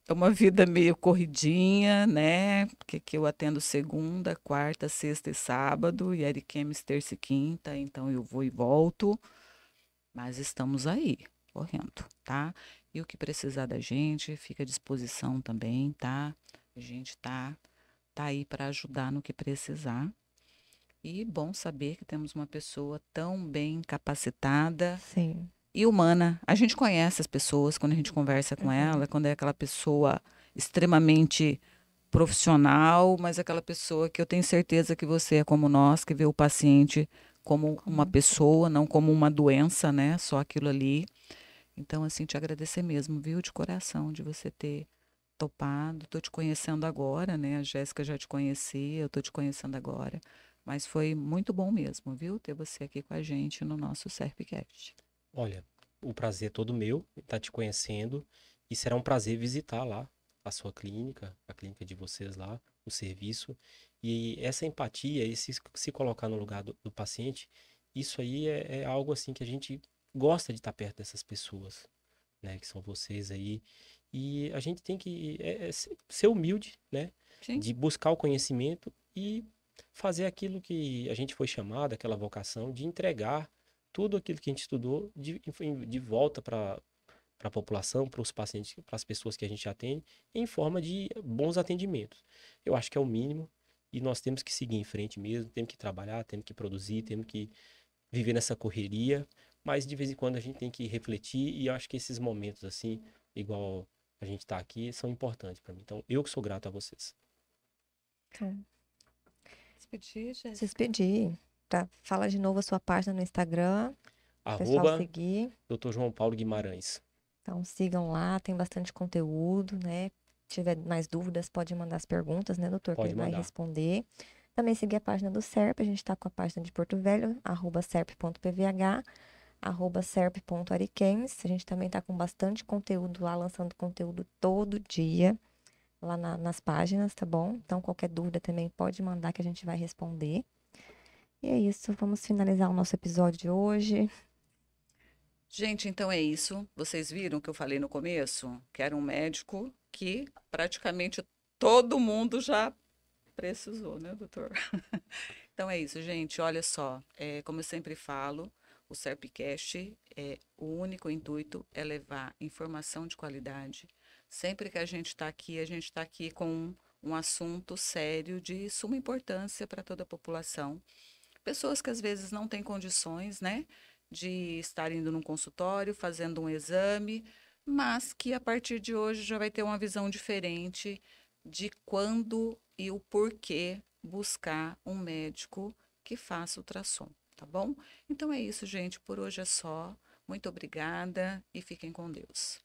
É uma vida meio corridinha, né? Porque eu atendo segunda, quarta, sexta e sábado, e Ariquemes terça e quinta, então eu vou e volto. Mas estamos aí, correndo, tá? E o que precisar da gente, fica à disposição também, tá? A gente tá aí para ajudar no que precisar. E bom saber que temos uma pessoa tão bem capacitada. Sim. e humana. A gente conhece as pessoas quando a gente conversa com ela, quando é aquela pessoa extremamente profissional, mas aquela pessoa que eu tenho certeza que você é como nós, que vê o paciente como uma pessoa, não como uma doença, né? Só aquilo ali. Então, assim, te agradecer mesmo, viu, de coração, de você ter topado. Tô te conhecendo agora, né? A Jéssica já te conhecia, eu tô te conhecendo agora. Mas foi muito bom mesmo, viu, ter você aqui com a gente no nosso Serpcast. Olha, o prazer é todo meu estar te conhecendo e será um prazer visitar lá a sua clínica, a clínica de vocês lá, o serviço. E essa empatia, esse se colocar no lugar do paciente, isso aí é algo assim que a gente gosta de estar perto dessas pessoas, né, que são vocês aí. E a gente tem que ser humilde, né, Sim. de buscar o conhecimento e fazer aquilo que a gente foi chamado, aquela vocação de entregar tudo aquilo que a gente estudou de volta para a população, para os pacientes, para as pessoas que a gente atende, em forma de bons atendimentos. Eu acho que é o mínimo e nós temos que seguir em frente mesmo, temos que trabalhar, temos que produzir, temos que viver nessa correria, mas de vez em quando a gente tem que refletir e eu acho que esses momentos assim, igual a gente está aqui, são importantes para mim. Então, eu que sou grato a vocês. Então, Despedir, se Jéssica. despedir. Fala de novo a sua página no Instagram, o pessoal Arroba seguir. Dr. João Paulo Guimarães. Então sigam lá, tem bastante conteúdo, né? Se tiver mais dúvidas, pode mandar as perguntas, né, doutor? Que Pode ele vai mandar. responder. Também seguir a página do SERP, a gente está com a página de Porto Velho, @serp.pvh, @serp.ariquemes. A gente também está com bastante conteúdo lá, lançando conteúdo todo dia, lá nas páginas, tá bom? Então, qualquer dúvida também pode mandar que a gente vai responder. E é isso, vamos finalizar o nosso episódio de hoje. Gente, então é isso. Vocês viram o que eu falei no começo? Que era um médico que praticamente todo mundo já precisou, né, doutor? Então é isso, gente. Olha só, como eu sempre falo, o Serpcast o único intuito é levar informação de qualidade. Sempre que a gente está aqui com um assunto sério de suma importância para toda a população. Pessoas que às vezes não têm condições, né, de estar indo num consultório, fazendo um exame, mas que a partir de hoje já vai ter uma visão diferente de quando e o porquê buscar um médico que faça ultrassom, tá bom? Então é isso, gente. Por hoje é só. Muito obrigada e fiquem com Deus.